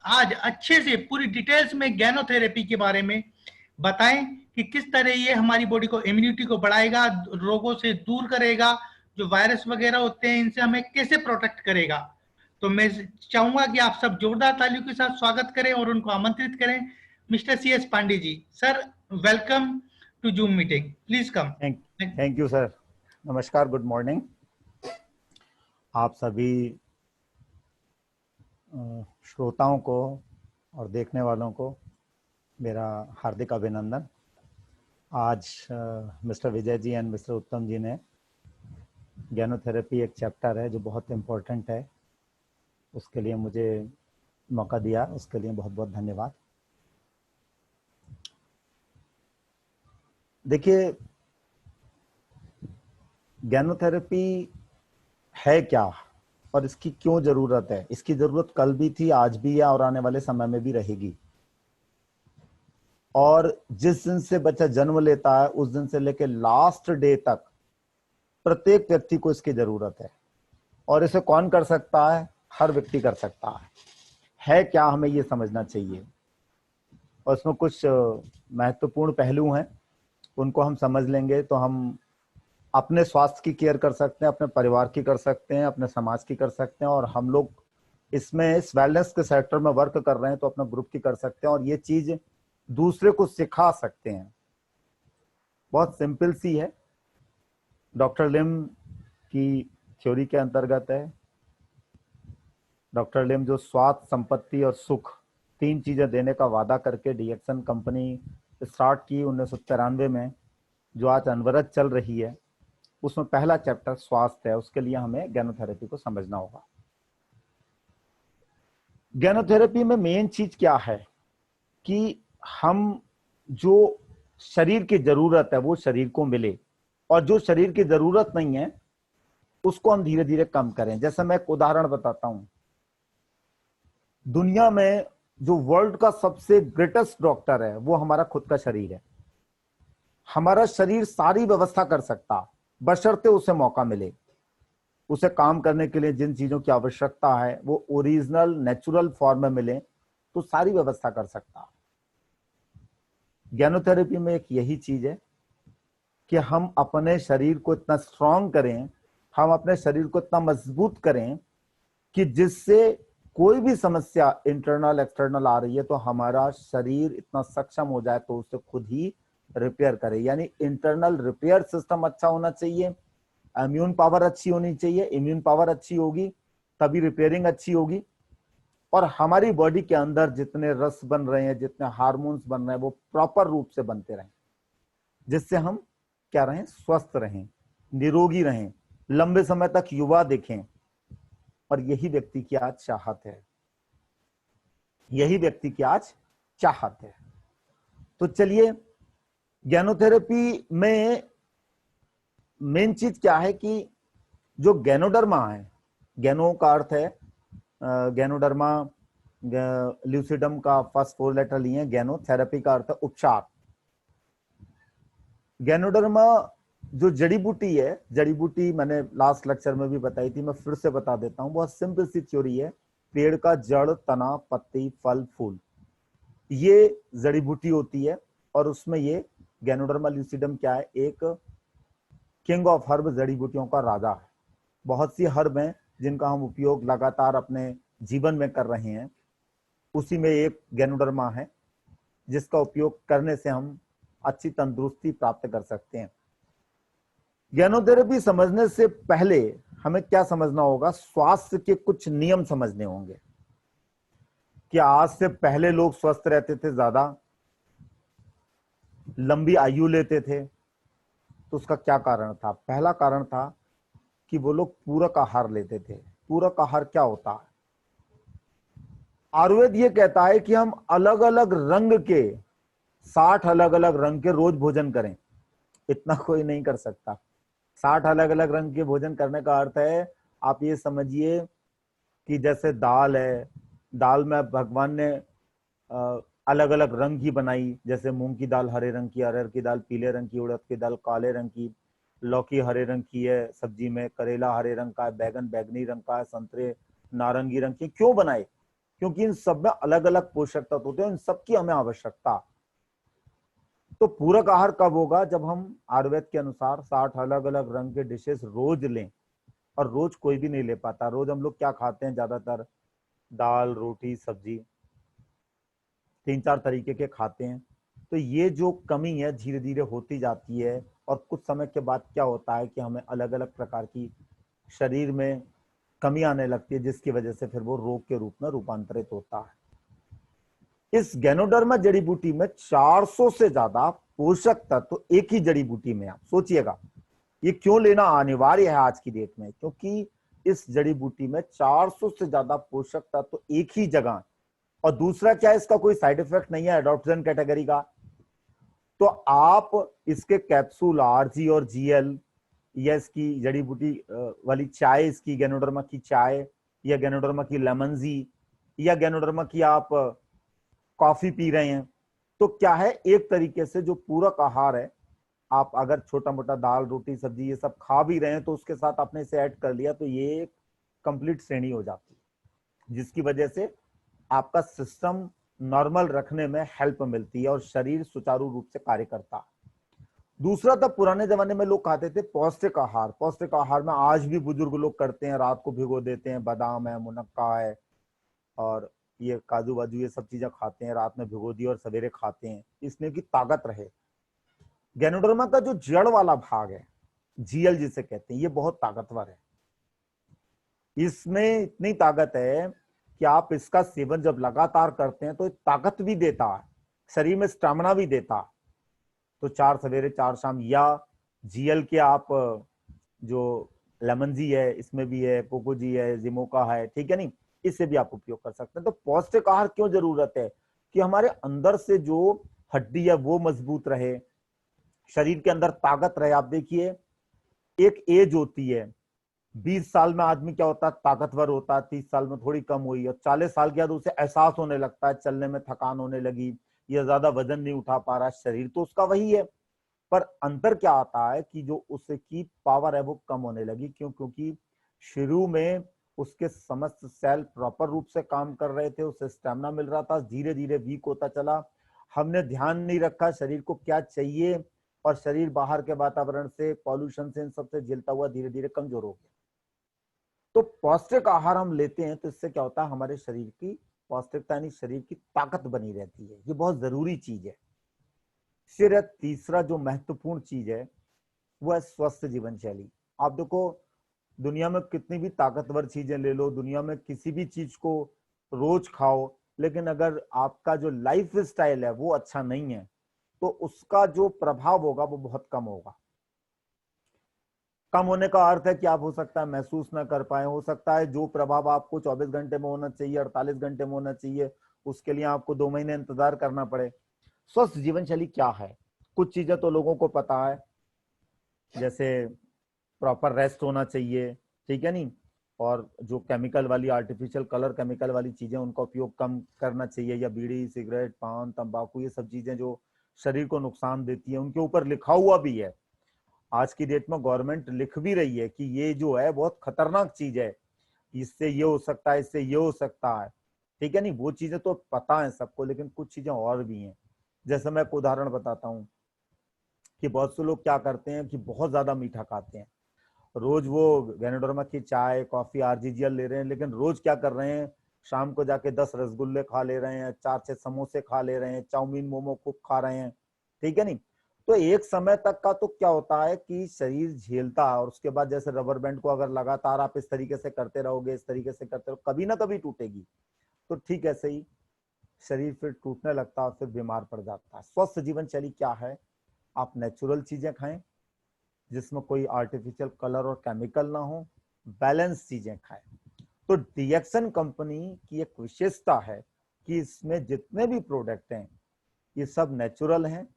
आज अच्छे से पूरी डिटेल्स में गैनोथेरेपी के बारे में बताएं कि किस तरह ये हमारी बॉडी को इम्यूनिटी को बढ़ाएगा, रोगों से दूर करेगा, जो वायरस वगैरह होते हैं इनसे हमें कैसे प्रोटेक्ट करेगा। तो मैं चाहूंगा कि आप सब जोरदार तालियों के साथ स्वागत करें और उनको आमंत्रित करें। Mister CS Pandey ji, sir welcome to Zoom meeting, please come. Thank you sir. नमस्कार, गुड मॉर्निंग। आप सभी श्रोताओं को और देखने वालों को मेरा हार्दिक अभिनंदन। आज mister Vijay ji and mister Uttam ji ने गैनोथेरेपी एक चैप्टर है जो बहुत इम्पोर्टेंट है, उसके लिए मुझे मौका दिया, उसके लिए बहुत बहुत धन्यवाद। देखिए, गैनोथेरेपी है क्या और इसकी क्यों जरूरत है। इसकी जरूरत कल भी थी, आज भी है और आने वाले समय में भी रहेगी। और जिस दिन से बच्चा जन्म लेता है उस दिन से लेकर लास्ट डे तक प्रत्येक व्यक्ति को इसकी जरूरत है। और इसे कौन कर सकता है? हर व्यक्ति कर सकता है क्या, हमें ये समझना चाहिए। और इसमें कुछ महत्वपूर्ण पहलू हैं, उनको हम समझ लेंगे तो हम अपने स्वास्थ्य की केयर कर सकते हैं, अपने परिवार की कर सकते हैं, अपने समाज की कर सकते हैं। और हम लोग इसमें इस वेलनेस के सेक्टर में वर्क कर रहे हैं तो अपने ग्रुप की कर सकते हैं और ये चीज दूसरे को सिखा सकते हैं। बहुत सिंपल सी है, डॉक्टर लिम की थ्योरी के अंतर्गत है। डॉक्टर लिम जो स्वास्थ्य, संपत्ति और सुख, तीन चीजें देने का वादा करके डीएक्सन कंपनी स्टार्ट की 1993 में, जो आज अनवरत चल रही है, उसमें पहला चैप्टर स्वास्थ्य है। उसके लिए हमें गैनोथेरेपी को समझना होगा। गैनोथेरेपी में मेन चीज क्या है कि हम जो शरीर की जरूरत है वो शरीर को मिले, और जो शरीर की जरूरत नहीं है उसको हम धीरे धीरे कम करें। जैसे मैं एक उदाहरण बताता हूं, दुनिया में जो वर्ल्ड का सबसे ग्रेटेस्ट डॉक्टर है वो हमारा खुद का शरीर है। हमारा शरीर सारी व्यवस्था कर सकता, बशर्ते उसे मौका मिले। उसे काम करने के लिए जिन चीजों की आवश्यकता है वो ओरिजिनल नेचुरल फॉर्म में मिले तो सारी व्यवस्था कर सकता। गैनोथेरेपी में एक यही चीज है कि हम अपने शरीर को इतना स्ट्रांग करें, हम अपने शरीर को इतना मजबूत करें कि जिससे कोई भी समस्या इंटरनल एक्सटर्नल आ रही है तो हमारा शरीर इतना सक्षम हो जाए तो उसे खुद ही रिपेयर करे। यानी इंटरनल रिपेयर सिस्टम अच्छा होना चाहिए, इम्यून पावर अच्छी होनी चाहिए। इम्यून पावर अच्छी होगी तभी रिपेयरिंग अच्छी होगी। और हमारी बॉडी के अंदर जितने रस बन रहे हैं, जितने हार्मोन्स बन रहे हैं, वो प्रॉपर रूप से बनते रहें, जिससे हम क्या रहें? स्वस्थ रहें, निरोगी रहें, लंबे समय तक युवा दिखें। और यही व्यक्ति की आज चाहत है, यही व्यक्ति की आज चाहत है। तो चलिए, गैनोथेरेपी में मेन चीज क्या है कि जो गैनोडर्मा है, गैनो का अर्थ है गैनोडर्मा, ल्यूसिडम का फर्स्ट 4 लेटर लिए, गैनोथेरेपी का अर्थ है उपचार। गैनोडर्मा जो जड़ी बूटी है, जड़ी बूटी मैंने लास्ट लेक्चर में भी बताई थी, मैं फिर से बता देता हूं। बहुत सिंपल सी थ्योरी है, पेड़ का जड़, तना, पत्ती, फल, फूल, ये जड़ी बूटी होती है। और उसमें ये गैनोडर्मा ल्यूसिडम क्या है? एक किंग ऑफ हर्ब, जड़ी बूटियों का राजा है। बहुत सी हर्ब हैं जिनका हम उपयोग लगातार अपने जीवन में कर रहे हैं, उसी में एक गैनोडर्मा है जिसका उपयोग करने से हम अच्छी तंदुरुस्ती प्राप्त कर सकते हैं। गैनोथेरेपी समझने से पहले हमें क्या समझना होगा? स्वास्थ्य के कुछ नियम समझने होंगे कि आज से पहले लोग स्वस्थ रहते थे, ज्यादा लंबी आयु लेते थे। तो उसका क्या कारण था? पहला कारण था कि वो लोग पूरक आहार लेते थे। पूरक आहार क्या होता है? आयुर्वेद ये कहता है कि हम अलग अलग रंग के 60 अलग अलग रंग के रोज भोजन करें। इतना कोई नहीं कर सकता। 60 अलग अलग रंग के भोजन करने का अर्थ है, आप ये समझिए कि जैसे दाल है, दाल में भगवान ने अलग अलग रंग की बनाई। जैसे मूंग की दाल हरे रंग की, अरहर की दाल पीले रंग की, उड़द की दाल काले रंग की, लौकी हरे रंग की है सब्जी में, करेला हरे रंग का है, बैगन बैगनी रंग का है, संतरे नारंगी रंग की। क्यों बनाए? क्योंकि इन सब में अलग अलग पोषक तत्व होते हैं, इन सबकी हमें आवश्यकता। तो पूरक आहार कब होगा? जब हम आयुर्वेद के अनुसार 60 अलग अलग रंग के डिशेस रोज लें, और रोज कोई भी नहीं ले पाता। रोज हम लोग क्या खाते हैं? ज्यादातर दाल, रोटी, सब्जी, 3-4 तरीके के खाते हैं। तो ये जो कमी है धीरे धीरे होती जाती है, और कुछ समय के बाद क्या होता है कि हमें अलग अलग प्रकार की शरीर में कमी आने लगती है, जिसकी वजह से फिर वो रोग के रूप में रूपांतरित होता है। इस गैनोडर्मा जड़ी बूटी में 400 से ज्यादा पोषक तत्व एक ही जड़ी बूटी में। आप सोचिएगा ये क्यों लेना अनिवार्य है आज की डेट में, क्योंकि इस जड़ी बूटी में 400 से ज्यादा पोषक तत्व एक ही जगह। और दूसरा क्या है, इसका कोई साइड इफेक्ट नहीं है एडॉप्शन कैटेगरी का। तो आप इसके कैप्सूल आरजी और जीएल, या इसकी जड़ी बूटी वाली चाय, इसकी गैनोडर्मा की चाय, या गैनोडर्मा की लेमन जी, या गैनोडर्मा की आप कॉफी पी रहे हैं, तो क्या है, एक तरीके से जो पूरक आहार है, आप अगर छोटा मोटा दाल, रोटी, सब्जी ये सब खा भी रहे हैं, तो उसके साथ आपने इसे ऐड कर लिया, तो ये एक कंप्लीट श्रेणी हो जाती है, जिसकी वजह से आपका सिस्टम नॉर्मल रखने में हेल्प मिलती है और शरीर सुचारू रूप से कार्य करता है। दूसरा था, पुराने जमाने में लोग खाते थे पौष्टिक आहार। पौष्टिक आहार में आज भी बुजुर्ग लोग करते हैं, रात को भिगो देते हैं, बादाम है, मुनक्का है, और ये काजू बाजू, ये सब चीजें खाते हैं, रात में भिगो दी और सवेरे खाते हैं, इसमें की ताकत रहे। गैनोडर्मा का जो जड़ वाला भाग है, जीएल जिसे कहते हैं, ये बहुत ताकतवर है। इसमें इतनी ताकत है कि आप इसका सेवन जब लगातार करते हैं तो ताकत भी देता है, शरीर में स्टेमिना भी देता है। तो 4 सवेरे 4 शाम, या जीएल के आप जो लेमन जी है, इसमें भी है, पोको जी है, जिमोका है, ठीक है नहीं, इससे भी आप उपयोग कर सकते हैं। तो पौष्टिक आहार क्यों जरूरत है? कि हमारे अंदर से जो हड्डी है वो मजबूत रहे, शरीर के अंदर ताकत रहे। आप देखिए, एक एज होती है, 20 साल में आदमी क्या होता है, ताकतवर होता है, 30 साल में थोड़ी कम हुई, और 40 साल के बाद उसे एहसास होने लगता है, चलने में थकान होने लगी, या ज्यादा वजन नहीं उठा पा रहा, शरीर तो उसका वही है, पर अंतर क्या आता है कि जो उसकी पावर है वो कम होने लगी। क्यों? क्योंकि शुरू में उसके समस्त सेल प्रॉपर रूप से काम कर रहे थे, उसे स्टेमिना मिल रहा था, धीरे धीरे वीक होता चला, हमने ध्यान नहीं रखा शरीर को क्या चाहिए, और शरीर बाहर के वातावरण से, पॉल्यूशन से, इन सबसे झेलता हुआ धीरे धीरे कमजोर हो गया। तो पौष्टिक आहार हम लेते हैं तो इससे क्या होता है, हमारे शरीर की पौष्टिकता यानी शरीर की ताकत बनी रहती है, ये बहुत जरूरी चीज है। फिर तीसरा जो महत्वपूर्ण चीज है वो है स्वस्थ जीवन शैली। आप देखो, दुनिया में कितनी भी ताकतवर चीजें ले लो, दुनिया में किसी भी चीज को रोज खाओ, लेकिन अगर आपका जो लाइफ स्टाइल है वो अच्छा नहीं है, तो उसका जो प्रभाव होगा वो बहुत कम होगा। कम होने का अर्थ है कि आप हो सकता है महसूस ना कर पाए, हो सकता है जो प्रभाव आपको 24 घंटे में होना चाहिए, 48 घंटे में होना चाहिए, उसके लिए आपको 2 महीने इंतजार करना पड़े। स्वस्थ जीवन शैली क्या है? कुछ चीजें तो लोगों को पता है, जैसे प्रॉपर रेस्ट होना चाहिए, ठीक है नहीं, और जो केमिकल वाली, आर्टिफिशियल कलर केमिकल वाली चीजें, उनका उपयोग कम करना चाहिए, या बीड़ी, सिगरेट, पान, तंबाकू, ये सब चीजें जो शरीर को नुकसान देती है, उनके ऊपर लिखा हुआ भी है। आज की डेट में गवर्नमेंट लिख भी रही है कि ये जो है बहुत खतरनाक चीज है, इससे ये हो सकता है, इससे ये हो सकता है, ठीक है नहीं, वो चीजें तो पता है सबको, लेकिन कुछ चीजें और भी हैं। जैसे मैं एक उदाहरण बताता हूँ कि बहुत से लोग क्या करते हैं कि बहुत ज्यादा मीठा खाते हैं, रोज वो गैनोडर्मा की चाय, कॉफी, आरजीजीएल ले रहे हैं, लेकिन रोज क्या कर रहे हैं, शाम को जाके 10 रसगुल्ले खा ले रहे हैं, 4-6 समोसे खा ले रहे हैं, चाउमीन, मोमो खूब खा रहे हैं, ठीक है नहीं। तो एक समय तक का तो क्या होता है कि शरीर झेलता है, और उसके बाद जैसे रबर बैंड को अगर लगातार आप इस तरीके से करते रहोगे, इस तरीके से करते रहो, कभी ना कभी टूटेगी। तो ठीक ऐसे ही शरीर फिर टूटने लगता है, फिर बीमार पड़ जाता है। स्वस्थ जीवन शैली क्या है? आप नेचुरल चीजें खाएं, जिसमें कोई आर्टिफिशियल कलर और केमिकल ना हो, बैलेंस चीजें खाएं। तो डीएक्सन कंपनी की एक विशेषता है कि इसमें जितने भी प्रोडक्ट हैं ये सब नेचुरल हैं,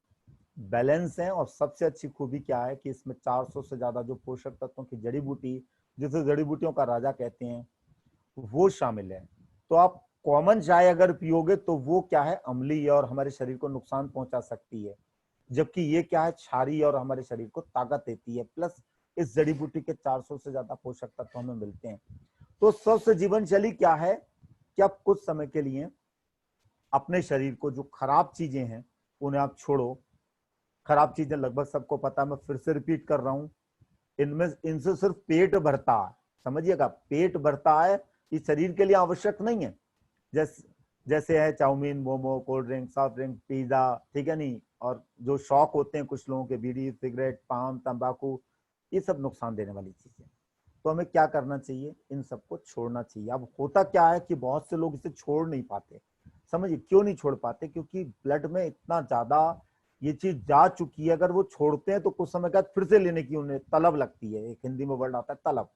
बैलेंस हैं, और सबसे अच्छी खूबी क्या है कि इसमें 400 से ज्यादा जो पोषक तत्वों की जड़ी बूटी, जिसे जड़ी बूटियों का राजा कहते हैं, वो शामिल है। तो आप कॉमन चाय अगर पियोगे तो वो क्या है, अम्लीय है और हमारे शरीर को नुकसान पहुंचा सकती है, जबकि ये क्या है, क्षारीय और हमारे शरीर को ताकत देती है। प्लस इस जड़ी बूटी के 400 से ज्यादा पोषक तत्व हमें मिलते हैं। तो स्वस्थ जीवन शैली क्या है? कि आप कुछ समय के लिए अपने शरीर को, जो खराब चीजें हैं उन्हें आप छोड़ो। खराब चीजें लगभग सबको पता है, मैं फिर से रिपीट कर रहा हूं, इनमें इनसे सिर्फ पेट भरता है, समझिएगा, पेट भरता है, ये शरीर के लिए आवश्यक नहीं है। जैसे जैसे है chowmein, momo, cold drink, soft drink, pizza, ठीक है नहीं, और जो शौक होते हैं कुछ लोगों के, बीड़ी, सिगरेट, पान, तंबाकू, ये सब नुकसान देने वाली चीजें। तो हमें क्या करना चाहिए, इन सबको छोड़ना चाहिए। अब होता क्या है कि बहुत से लोग इसे छोड़ नहीं पाते। समझिए क्यों नहीं छोड़ पाते, क्योंकि ब्लड में इतना ज्यादा ये चीज जा चुकी है। अगर वो छोड़ते हैं तो कुछ समय बाद फिर से लेने की उन्हें तलब लगती है, एक हिंदी में वर्ड आता है तलब।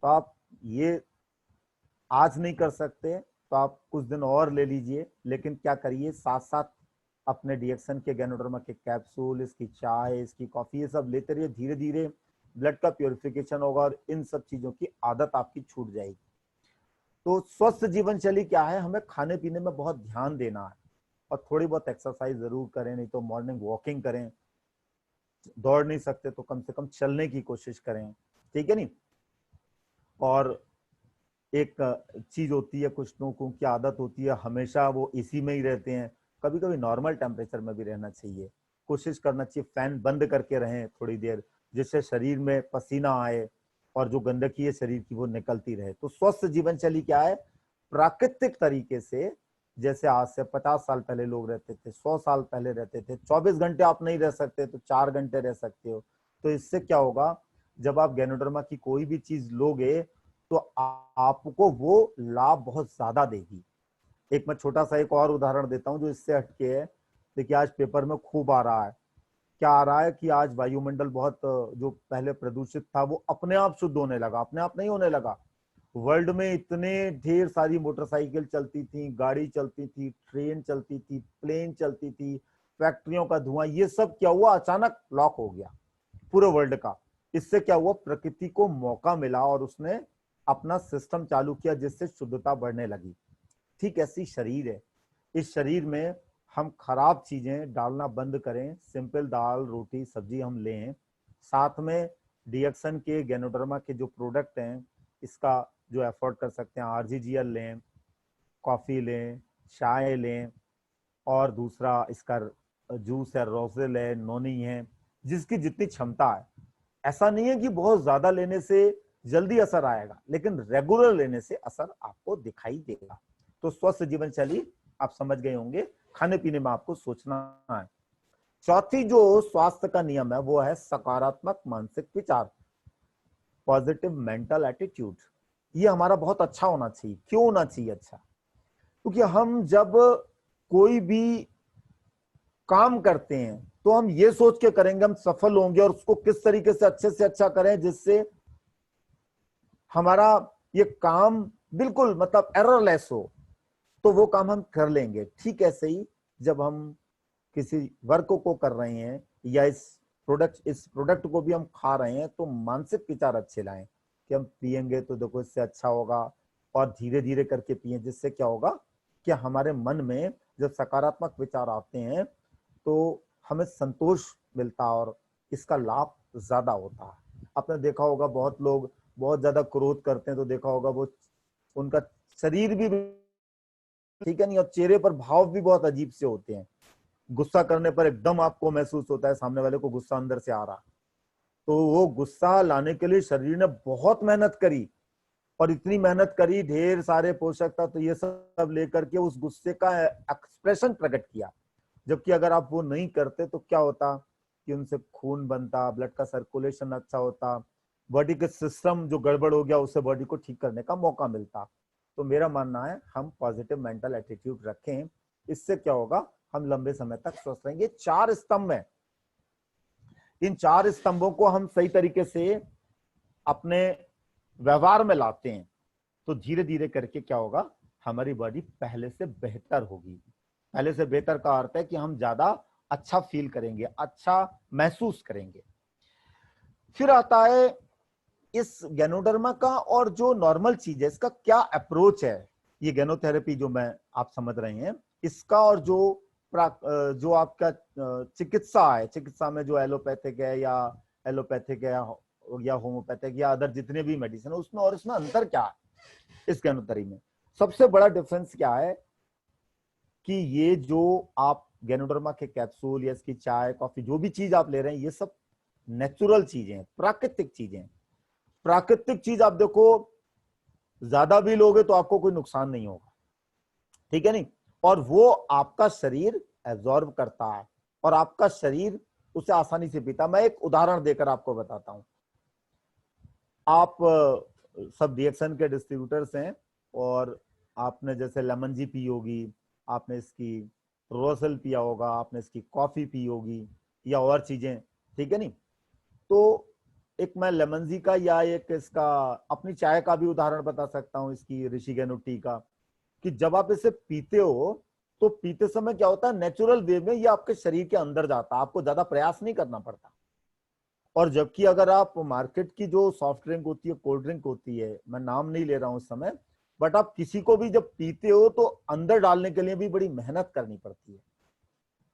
तो आप ये आज नहीं कर सकते तो आप कुछ दिन और ले लीजिए, लेकिन क्या करिए, साथ साथ अपने डीएक्सन के, गैनोडर्मा के कैप्सूल, इसकी चाय, इसकी कॉफी, ये सब लेते रहिए। धीरे धीरे ब्लड का प्योरिफिकेशन होगा और इन सब चीजों की आदत आपकी छूट जाएगी। तो स्वस्थ जीवन शैली क्या है, हमें खाने पीने में बहुत ध्यान देना है और थोड़ी बहुत एक्सरसाइज जरूर करें, नहीं तो मॉर्निंग वॉकिंग करें, दौड़ नहीं सकते तो कम से कम चलने की कोशिश करें, ठीक है नहीं। और एक चीज होती है, कुछ लोगों की आदत होती है हमेशा वो इसी में ही रहते हैं, कभी कभी नॉर्मल टेम्परेचर में भी रहना चाहिए, कोशिश करना चाहिए फैन बंद करके रहें थोड़ी देर, जिससे शरीर में पसीना आए और जो गंदगी है शरीर की वो निकलती रहे। तो स्वस्थ जीवन शैली क्या है, प्राकृतिक तरीके से, जैसे आज से 50 साल पहले लोग रहते थे, 100 साल पहले रहते थे, 24 घंटे आप नहीं रह सकते तो 4 घंटे रह सकते हो। तो इससे क्या होगा, जब आप गैनोडर्मा की कोई भी चीज लोगे तो आपको वो लाभ बहुत ज्यादा देगी। एक मैं छोटा सा एक और उदाहरण देता हूं जो इससे हटके है। देखिए आज पेपर में खूब आ रहा है, क्या आ रहा है कि आज वायुमंडल बहुत, जो पहले प्रदूषित था वो अपने आप शुद्ध होने लगा। अपने आप नहीं होने लगा, वर्ल्ड में इतने ढेर सारी मोटरसाइकिल चलती थी, गाड़ी चलती थी, ट्रेन चलती थी, प्लेन चलती थी, फैक्ट्रियों का धुआं, ये सब क्या हुआ, अचानक लॉक हो गया पूरे वर्ल्ड का। इससे क्या हुआ, प्रकृति को मौका मिला और उसने अपना सिस्टम चालू किया जिससे शुद्धता बढ़ने लगी। ठीक ऐसी शरीर है, इस शरीर में हम खराब चीजें डालना बंद करें, सिंपल दाल रोटी सब्जी हम लें, साथ में डीएक्सन के, गैनोडर्मा के जो प्रोडक्ट हैं इसका जो एफोर्ड कर सकते हैं, आरजीजीएल लें, कॉफी लें, चाय लें, और दूसरा इसका जूस है, रोजेल है, नोनी है, जिसकी जितनी क्षमता है। ऐसा नहीं है कि बहुत ज्यादा लेने से जल्दी असर आएगा, लेकिन रेगुलर लेने से असर आपको दिखाई देगा। तो स्वस्थ जीवन शैली आप समझ गए होंगे, खाने पीने में आपको सोचना है। चौथी जो स्वास्थ्य का नियम है वो है सकारात्मक मानसिक विचार, पॉजिटिव मेंटल एटीट्यूड। ये हमारा बहुत अच्छा होना चाहिए। क्यों होना चाहिए अच्छा, क्योंकि हम जब कोई भी काम करते हैं तो हम ये सोच के करेंगे हम सफल होंगे और उसको किस तरीके से अच्छे से अच्छा करें जिससे हमारा ये काम बिल्कुल मतलब एररलेस हो, तो वो काम हम कर लेंगे। ठीक ऐसे ही जब हम किसी वर्क को कर रहे हैं या इस प्रोडक्ट को भी हम खा रहे हैं तो मानसिक विचार अच्छे लाएं कि हम पिएंगे तो देखो इससे अच्छा होगा, और धीरे धीरे करके पिए, जिससे क्या होगा कि हमारे मन में जब सकारात्मक विचार आते हैं तो हमें संतोष मिलता है और इसका लाभ ज्यादा होता है। आपने देखा होगा बहुत लोग बहुत ज्यादा क्रोध करते हैं तो देखा होगा वो उनका शरीर भी, ठीक है नहीं, और चेहरे पर भाव भी बहुत अजीब से होते हैं। गुस्सा करने पर एकदम आपको महसूस होता है सामने वाले को गुस्सा अंदर से आ रहा, तो वो गुस्सा लाने के लिए शरीर ने बहुत मेहनत करी, और इतनी मेहनत करी, ढेर सारे पोषक तत्व ये सब लेकर के उस गुस्से का एक्सप्रेशन प्रकट किया। जबकि अगर आप वो नहीं करते तो क्या होता कि उनसे खून बनता, ब्लड का सर्कुलेशन अच्छा होता, बॉडी के सिस्टम जो गड़बड़ हो गया उसे बॉडी को ठीक करने का मौका मिलता। तो मेरा मानना है हम पॉजिटिव मेंटल एटीट्यूड रखें, इससे क्या होगा, हम लंबे समय तक स्वस्थ रहेंगे। 4 स्तंभ है, इन 4 स्तंभों को हम सही तरीके से अपने व्यवहार में लाते हैं तो धीरे धीरे करके क्या होगा, हमारी बॉडी पहले से बेहतर होगी। पहले से बेहतर का अर्थ है कि हम ज्यादा अच्छा फील करेंगे, अच्छा महसूस करेंगे। फिर आता है इस गैनोडर्मा का, और जो नॉर्मल चीज है इसका क्या अप्रोच है, ये गैनोथेरेपी जो मैं आप समझ रहे हैं इसका, और जो आपका चिकित्सा है, चिकित्सा में जो एलोपैथिक है या होम्योपैथिक या अदर जितने भी मेडिसिन है उसमें, और इसमें अंतर क्या है इस गैनोथेरेपी में। सबसे बड़ा डिफरेंस क्या है कि ये जो आप गैनोडर्मा के कैप्सूल या इसकी चाय कॉफी जो भी चीज आप ले रहे हैं, ये सब नेचुरल चीजें हैं, प्राकृतिक चीजें हैं। प्राकृतिक चीज आप देखो, ज्यादा भी लोगे तो आपको कोई नुकसान नहीं होगा, ठीक है नहीं, और वो आपका शरीर एब्जॉर्ब करता है और आपका शरीर उसे आसानी से पीता। मैं एक उदाहरण देकर आपको बताता हूं। आप सब रिएक्शन के डिस्ट्रीब्यूटर्स हैं और आपने जैसे लेमन जी पी होगी, आपने इसकी रोसेल पिया होगा, आपने इसकी कॉफी पी होगी या और चीजें, ठीक है नहीं। तो एक मैं लेमन जी का या एक इसका अपनी चाय का भी उदाहरण बता सकता हूँ, इसकी ऋषि गैनो टी का, कि जब आप इसे पीते हो तो पीते समय क्या होता है, नेचुरल वे में ये आपके शरीर के अंदर जाता है, आपको ज्यादा प्रयास नहीं करना पड़ता। और जबकि अगर आप मार्केट की जो सॉफ्ट ड्रिंक होती है, कोल्ड ड्रिंक होती है, मैं नाम नहीं ले रहा हूं उस समय, बट आप किसी को भी जब पीते हो तो अंदर डालने के लिए भी बड़ी मेहनत करनी पड़ती है,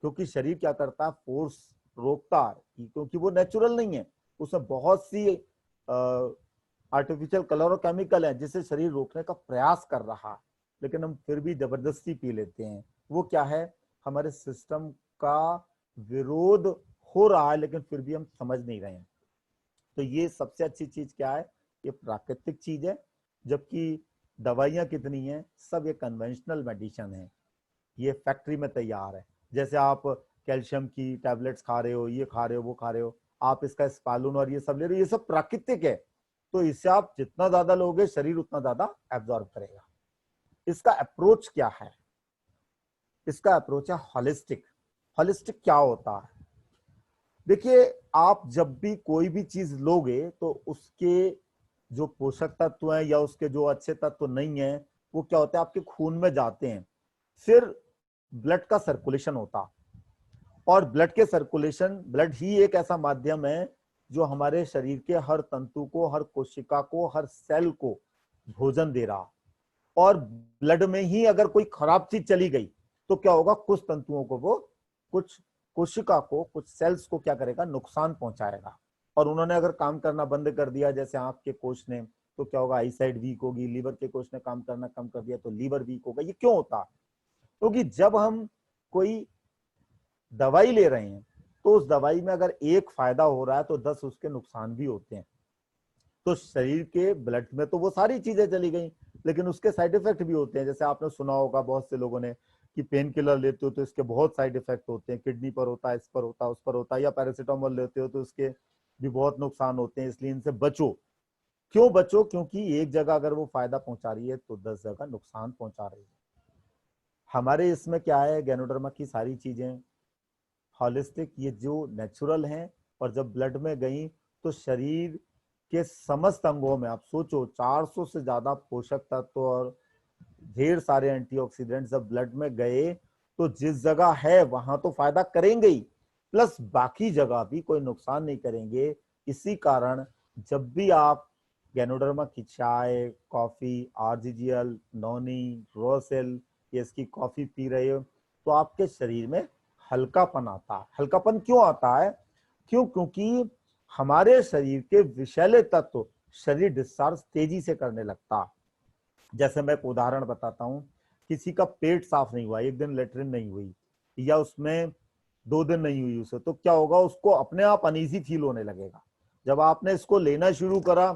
क्योंकि शरीर क्या करता है, फोर्स रोकता है, क्योंकि वो नेचुरल नहीं है, उसमें बहुत सी आर्टिफिशियल कलर और केमिकल है जिसे शरीर रोकने का प्रयास कर रहा है, लेकिन हम फिर भी जबरदस्ती पी लेते हैं। वो क्या है, हमारे सिस्टम का विरोध हो रहा है, लेकिन फिर भी हम समझ नहीं रहे हैं। तो ये सबसे अच्छी चीज क्या है, ये प्राकृतिक चीज है। जबकि दवाइयां कितनी हैं, सब ये कन्वेंशनल मेडिसिन है, ये फैक्ट्री में तैयार है। जैसे आप कैल्शियम की टैबलेट्स खा रहे हो, ये खा रहे हो, वो खा रहे हो, आप इसका स्पालून और ये सब ले रहे हो, ये सब प्राकृतिक है। तो इससे आप जितना ज्यादा लोगे शरीर उतना ज्यादा एब्जॉर्ब करेगा। इसका अप्रोच क्या है, इसका अप्रोच है हॉलिस्टिक। हॉलिस्टिक क्या होता है, देखिए आप जब भी कोई भी चीज लोगे तो उसके जो पोषक तत्व हैं या उसके जो अच्छे तत्व नहीं है, वो क्या होता है, आपके खून में जाते हैं, फिर ब्लड का सर्कुलेशन होता। और ब्लड के सर्कुलेशन, ब्लड ही एक ऐसा माध्यम है जो हमारे शरीर के हर तंतु को, हर कोशिका को, हर सेल को भोजन दे रहा। और ब्लड में ही अगर कोई खराब चीज चली गई तो क्या होगा, कुछ तंतुओं को वो, कुछ कोशिका को, कुछ सेल्स को क्या करेगा, नुकसान पहुंचाएगा। और उन्होंने अगर काम करना बंद कर दिया, जैसे आंख के कोष ने, तो क्या होगा, आई साइड वीक होगी। लीवर के कोष ने काम करना कम कर दिया तो लीवर वीक होगा। ये क्यों होता है, क्योंकि जब हम कोई दवाई ले रहे हैं तो उस दवाई में अगर एक फायदा हो रहा है तो 10 उसके नुकसान भी होते हैं। तो शरीर के ब्लड में तो वो सारी चीजें चली गई, लेकिन उसके साइड इफेक्ट भी होते हैं। जैसे आपने सुना होगा बहुत से लोगों ने कि पेन किलर लेते हो तो इसके बहुत साइड इफेक्ट होते हैं, किडनी पर होता है, इस पर होता है, उस पर होता है, या पैरासीटामोल लेते हो तो उसके भी बहुत नुकसान होते हैं, इसलिए इनसे बचो। क्यों बचो, क्योंकि एक जगह अगर वो फायदा पहुंचा रही है तो 10 जगह नुकसान पहुंचा रही है। हमारे इसमें क्या है, गैनोडर्मा की सारी चीजें हॉलिस्टिक, ये जो नेचुरल हैं, और जब ब्लड में गई तो शरीर के समस्त अंगों में, आप सोचो 400 से ज्यादा पोषक तत्व और ढेर सारे एंटीऑक्सीडेंट्स जब ब्लड में गए तो जिस जगह है वहां तो फायदा करेंगे ही, प्लस बाकी जगह भी कोई नुकसान नहीं करेंगे। इसी कारण जब भी आप गैनोडर्मा की चाय, कॉफी, आरजीजीएल, नोनी, रोसेल, इसकी कॉफी पी रहे हो तो आपके शरीर में हल्कापन आता है। हल्कापन क्यों आता है, क्योंकि हमारे शरीर के विषैले तत्व शरीर डिस्चार्ज तेजी से करने लगता है। जैसे मैं एक उदाहरण बताता हूँ, किसी का पेट साफ नहीं हुआ, एक दिन लेटरिन नहीं हुई, या उसमें 2 दिन नहीं हुई उसे, तो क्या होगा, उसको अपने आप अनईजी फील होने लगेगा। जब आपने इसको लेना शुरू करा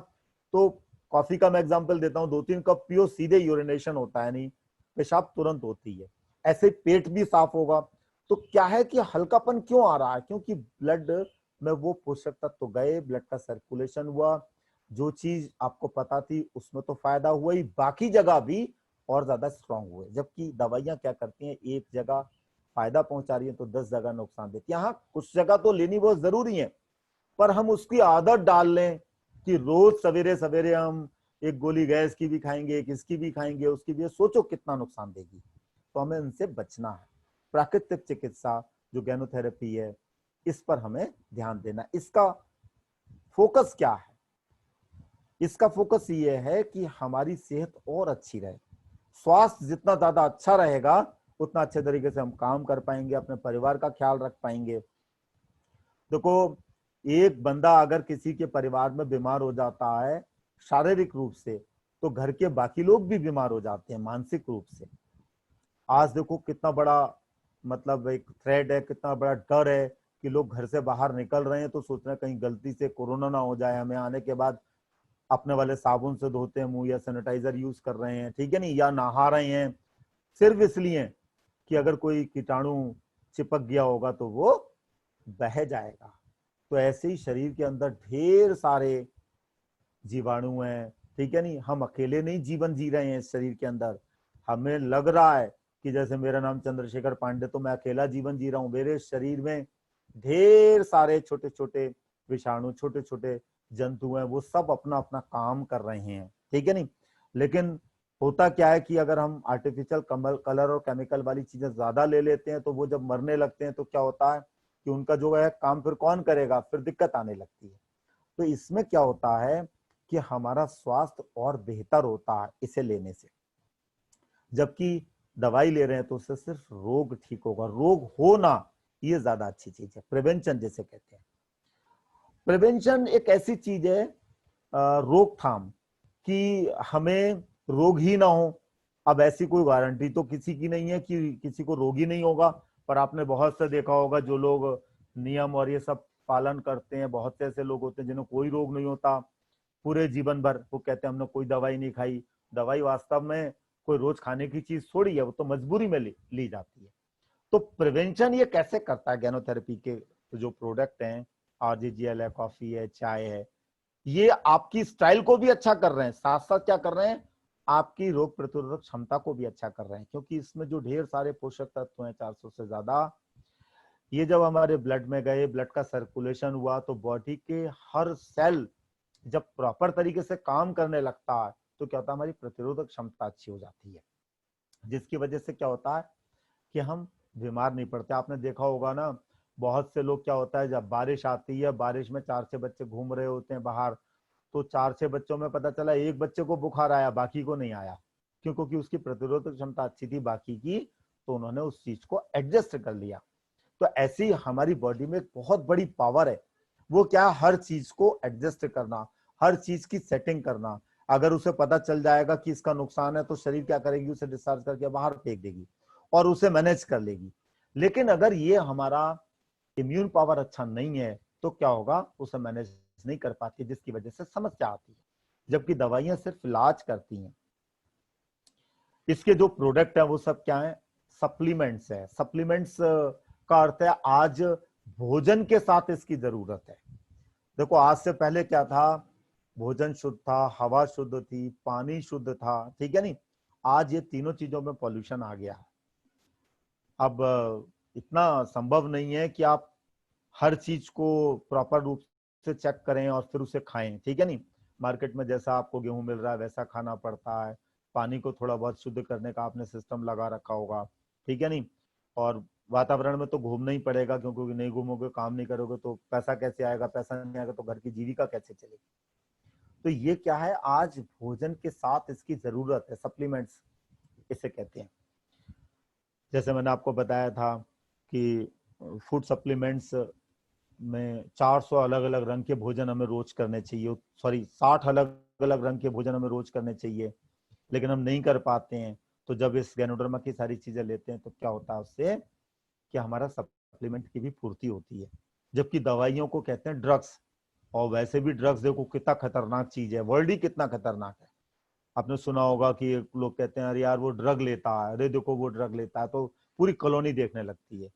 तो, कॉफी का मैं एग्जांपल देता हूँ, 2-3 कप पियो, सीधे यूरिनेशन होता है, नहीं पेशाब तुरंत होती है, ऐसे पेट भी साफ होगा। तो क्या है कि हल्कापन क्यों आ रहा है, क्योंकि ब्लड में वो पोषक तत्व तो गए, ब्लड का सर्कुलेशन हुआ, जो चीज आपको पता थी उसमें तो फायदा हुआ ही, बाकी जगह भी और ज्यादा स्ट्रांग हुए। जबकि दवाइयां क्या करती हैं, एक जगह फायदा पहुंचा रही है तो 10 जगह नुकसान देती है। हाँ, कुछ जगह तो लेनी बहुत जरूरी है, पर हम उसकी आदत डाल लें कि रोज सवेरे सवेरे हम एक गोली गैस की भी खाएंगे, एक इसकी भी खाएंगे, उसकी भी, सोचो कितना नुकसान देगी। तो हमें इनसे बचना है। प्राकृतिक चिकित्सा जो गैनोथेरेपी है, इस पर हमें ध्यान देना। इसका फोकस क्या है, इसका फोकस ये है कि हमारी सेहत और अच्छी रहे। स्वास्थ्य जितना ज्यादा अच्छा रहेगा उतना अच्छे तरीके से हम काम कर पाएंगे, अपने परिवार का ख्याल रख पाएंगे। देखो, एक बंदा अगर किसी के परिवार में बीमार हो जाता है शारीरिक रूप से, तो घर के बाकी लोग भी बीमार हो जाते हैं मानसिक रूप से। आज देखो कितना बड़ा मतलब एक थ्रेड है, कितना बड़ा डर है कि लोग घर से बाहर निकल रहे हैं तो सोच रहे हैं कहीं गलती से कोरोना ना हो जाए हमें, आने के बाद अपने वाले साबुन से धोते हैं मुंह या सैनिटाइजर यूज कर रहे हैं, ठीक है नहीं, या नहा रहे हैं सिर्फ इसलिए कि अगर कोई कीटाणु चिपक गया होगा तो वो बह जाएगा। तो ऐसे ही शरीर के अंदर ढेर सारे जीवाणु हैं, ठीक है नहीं, हम अकेले नहीं जीवन जी रहे हैं इस शरीर के अंदर। हमें लग रहा है कि जैसे मेरा नाम चंद्रशेखर पांडे तो मैं अकेला जीवन जी रहा हूं, मेरे शरीर में ढेर सारे छोटे छोटे विषाणु, छोटे छोटे जंतु हैं, वो सब अपना अपना काम कर रहे हैं, ठीक है नहीं। लेकिन होता क्या है कि अगर हम आर्टिफिशियल कलर और केमिकल वाली चीजें ज्यादा ले लेते हैं तो वो जब मरने लगते हैं तो क्या होता है कि उनका जो है काम फिर कौन करेगा, फिर दिक्कत आने लगती है। तो इसमें क्या होता है कि हमारा स्वास्थ्य और बेहतर होता है इसे लेने से, जबकि दवाई ले रहे हैं तो उससे सिर्फ रोग ठीक होगा, रोग होना ये ज्यादा अच्छी चीज है, प्रिवेंशन जिसे कहते हैं। प्रिवेंशन एक ऐसी चीज है, रोकथाम, कि हमें रोग ही ना हो। अब ऐसी कोई गारंटी तो किसी की नहीं है कि किसी को रोग ही नहीं होगा, पर आपने बहुत से देखा होगा जो लोग नियम और ये सब पालन करते हैं, बहुत से ऐसे लोग होते हैं जिन्हें कोई रोग नहीं होता पूरे जीवन भर, वो कहते हैं हमने कोई दवाई नहीं खाई। दवाई वास्तव में कोई रोज खाने की चीज थोड़ी है, वो तो मजबूरी में ली जाती है। तो प्रिवेंशन ये कैसे करता है, गैनोथेरेपी के जो प्रोडक्ट हैं, आरजीजीएल है, कॉफी है, चाय है, ये आपकी स्टाइल को भी अच्छा कर रहे हैं, साथ साथ क्या कर रहे हैं, आपकी रोग प्रतिरोधक क्षमता को भी अच्छा कर रहे हैं, क्योंकि इसमें जो ढेर सारे पोषक तत्व हैं 400 से ज्यादा, ये जब हमारे ब्लड में गए, ब्लड का सर्कुलेशन हुआ तो बॉडी के हर सेल जब प्रॉपर तरीके से काम करने लगता है तो क्या होता है, हमारी प्रतिरोधक क्षमता अच्छी हो जाती है, जिसकी वजह से क्या होता है कि हम बीमार नहीं पड़ते। आपने देखा होगा ना, बहुत से लोग क्या होता है जब बारिश आती है, बारिश में 4-6 बच्चे घूम रहे होते हैं बाहर, तो 4-6 बच्चों में पता चला एक बच्चे को बुखार आया, बाकी को नहीं आया, क्यों? क्योंकि उसकी प्रतिरोधक क्षमता अच्छी थी बाकी की, तो उन्होंने उस चीज को एडजस्ट कर लिया। तो ऐसी ही हमारी बॉडी में एक बहुत बड़ी पावर है, वो क्या, हर चीज को एडजस्ट करना, हर चीज की सेटिंग करना। अगर उसे पता चल जाएगा कि इसका नुकसान है तो शरीर क्या करेगी, उसे डिस्चार्ज करके बाहर फेंक देगी और उसे मैनेज कर लेगी। लेकिन अगर ये हमारा इम्यून पावर अच्छा नहीं है तो क्या होगा, उसे मैनेज नहीं कर पाती, जिसकी वजह से समस्या आती है। जबकि दवाइयां सिर्फ इलाज करती हैं, इसके जो प्रोडक्ट है वो सब क्या है, सप्लीमेंट्स है। सप्लीमेंट्स का अर्थ है आज भोजन के साथ इसकी जरूरत है। देखो आज से पहले क्या था, भोजन शुद्ध था, हवा शुद्ध थी, पानी शुद्ध था, ठीक है नहीं। आज ये तीनों चीजों में पॉल्यूशन आ गया है। अब इतना संभव नहीं है कि आप हर चीज को प्रॉपर रूप से चेक करें और फिर उसे खाएं, ठीक है नहीं। मार्केट में जैसा आपको गेहूं मिल रहा है वैसा खाना पड़ता है, पानी को थोड़ा बहुत शुद्ध करने का आपने सिस्टम लगा रखा होगा, ठीक है नहीं। और वातावरण में तो घूमना ही पड़ेगा, क्योंकि नहीं घूमोगे, काम नहीं करोगे तो पैसा कैसे आएगा, पैसा नहीं आएगा तो घर की जीविका कैसे चलेगी। तो ये क्या है, आज भोजन के साथ इसकी जरूरत है, सप्लीमेंट्स इसे कहते हैं। जैसे मैंने आपको बताया था कि फूड सप्लीमेंट्स में 400 अलग अलग रंग के भोजन हमें रोज करने चाहिए, सॉरी 60 अलग अलग रंग के भोजन हमें रोज करने चाहिए, लेकिन हम नहीं कर पाते हैं। तो जब इस गैनोडर्मा की सारी चीजें लेते हैं तो क्या होता है उससे, कि हमारा सप्लीमेंट की भी पूर्ति होती है। जबकि दवाइयों को कहते हैं ड्रग्स, और वैसे भी ड्रग्स देखो कितना खतरनाक चीज है, वर्ल्ड ही कितना खतरनाक है। आपने सुना होगा कि लोग कहते हैं अरे यार वो ड्रग लेता है, अरे देखो वो ड्रग लेता है, तो पूरी कॉलोनी देखने लगती है।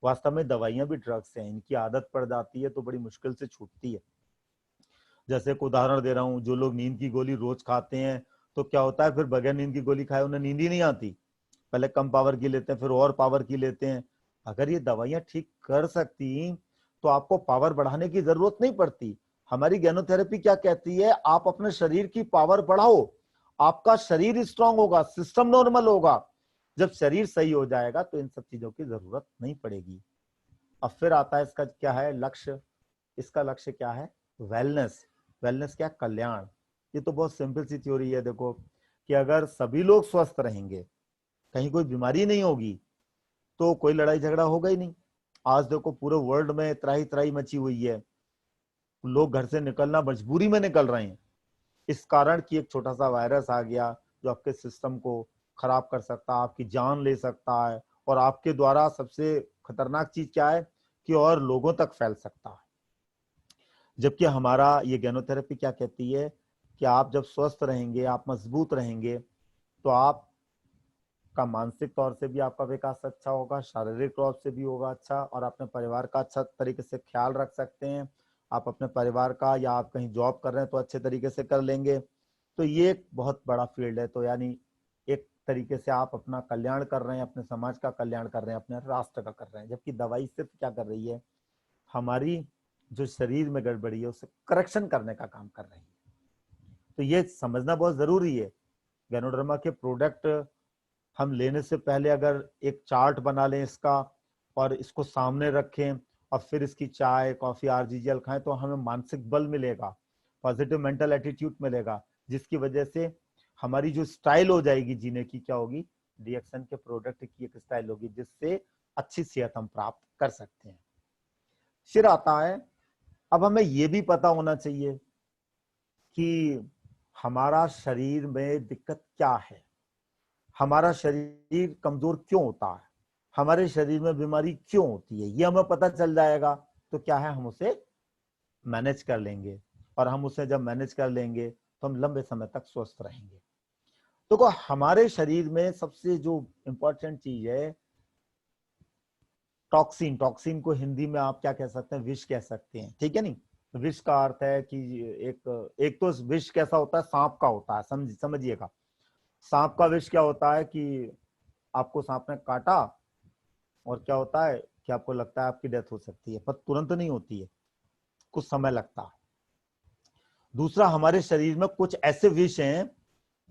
वास्तव में दवाइयां भी ड्रग्स हैं, इनकी आदत पड़ जाती है तो बड़ी मुश्किल से छूटती है। जैसे एक उदाहरण दे रहा हूँ, जो लोग नींद की गोली रोज खाते हैं तो क्या होता है, फिर बगैर नींद की गोली खाए उन्हें नींद ही नहीं आती। पहले कम पावर की लेते हैं, फिर और पावर की लेते हैं। अगर ये दवाइयां ठीक कर सकती तो आपको पावर बढ़ाने की जरूरत नहीं पड़ती। हमारी गैनोथेरेपी क्या कहती है, आप अपने शरीर की पावर बढ़ाओ, आपका शरीर स्ट्रांग होगा, सिस्टम नॉर्मल होगा। जब शरीर सही हो जाएगा तो इन सब चीजों की जरूरत नहीं पड़ेगी। अब फिर आता है इसका क्या है लक्ष्य, इसका लक्ष्य क्या है, वेलनेस। वेलनेस क्या, कल्याण। ये तो बहुत सिंपल सी थ्योरी है, देखो कि अगर सभी लोग स्वस्थ रहेंगे, कहीं कोई बीमारी नहीं होगी, तो कोई लड़ाई झगड़ा होगा ही नहीं। आज देखो पूरे वर्ल्ड में त्राही त्राही मची हुई है, लोग घर से निकलना मजबूरी में निकल रहे हैं। इस कारण कि एक छोटा सा वायरस आ गया जो आपके सिस्टम को खराब कर सकता है, आपकी जान ले सकता है, और आपके द्वारा सबसे खतरनाक चीज क्या है कि और लोगों तक फैल सकता है। जबकि हमारा ये गैनोथेरेपी क्या कहती है कि आप जब स्वस्थ रहेंगे, आप मजबूत रहेंगे, तो आप का मानसिक तौर से भी आपका विकास अच्छा होगा, शारीरिक तौर से भी होगा अच्छा, और अपने परिवार का अच्छा तरीके से ख्याल रख सकते हैं। आप अपने परिवार का, या आप कहीं जॉब कर रहे हैं तो अच्छे तरीके से कर लेंगे। तो ये एक बहुत बड़ा फील्ड है। तो यानी एक तरीके से आप अपना कल्याण कर रहे हैं, अपने समाज का कल्याण कर रहे हैं, अपने राष्ट्र का कर रहे हैं। जबकि दवाई सिर्फ क्या कर रही है, हमारी जो शरीर में गड़बड़ी है उसे करेक्शन करने का काम कर रही है। तो ये समझना बहुत जरूरी है। गैनोडर्मा के प्रोडक्ट हम लेने से पहले अगर एक चार्ट बना लें इसका, और इसको सामने रखें, और फिर इसकी चाय, कॉफी, आरजीजीएल खाएं, तो हमें मानसिक बल मिलेगा, पॉजिटिव मेंटल एटीट्यूड मिलेगा, जिसकी वजह से हमारी जो स्टाइल हो जाएगी जीने की, क्या होगी, डीएक्सन के प्रोडक्ट की एक स्टाइल होगी, जिससे अच्छी सेहत हम प्राप्त कर सकते हैं। फिर आता है, अब हमें यह भी पता होना चाहिए कि हमारा शरीर में दिक्कत क्या है, हमारा शरीर कमजोर क्यों होता है, हमारे शरीर में बीमारी क्यों होती है। ये हमें पता चल जाएगा तो क्या है, हम उसे मैनेज कर लेंगे, और हम उसे जब मैनेज कर लेंगे तो हम लंबे समय तक स्वस्थ रहेंगे। तो हमारे शरीर में सबसे जो इंपॉर्टेंट चीज है, टॉक्सिन। टॉक्सिन को हिंदी में आप क्या कह सकते हैं, विष कह सकते हैं, ठीक है नहीं। विष का अर्थ है कि एक तो विष कैसा होता है, सांप का होता है, समझिएगा। सांप का विष क्या होता है कि आपको सांप ने काटा, और क्या होता है कि आपको लगता है आपकी डेथ हो सकती है, पर तुरंत नहीं होती है, कुछ समय लगता है। दूसरा, हमारे शरीर में कुछ ऐसे विष हैं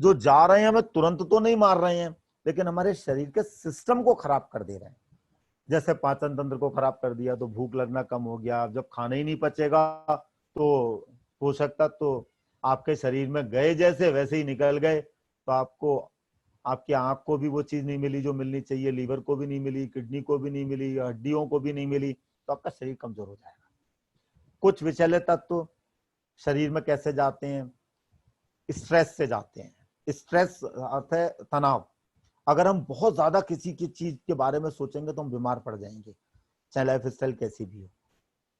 जो जा रहे हैं, हमें तुरंत तो नहीं मार रहे हैं, लेकिन हमारे शरीर के सिस्टम को खराब कर दे रहे हैं। जैसे पाचन तंत्र को खराब कर दिया तो भूख लगना कम हो गया। जब खाना ही नहीं पचेगा तो पोषक तत्व तो आपके शरीर में गए जैसे वैसे ही निकल गए, तो आपको, आपकी आंख को भी वो चीज नहीं मिली जो मिलनी चाहिए, लीवर को भी नहीं मिली, किडनी को भी नहीं मिली, हड्डियों को भी नहीं मिली, तो आपका शरीर कमजोर हो जाएगा। कुछ विषैले तत्व शरीर में कैसे जाते हैं, स्ट्रेस से जाते हैं। स्ट्रेस अर्थ है तनाव। अगर हम बहुत ज्यादा किसी की चीज के बारे में सोचेंगे तो हम बीमार पड़ जाएंगे, चाहे लाइफ स्टाइल कैसी भी हो,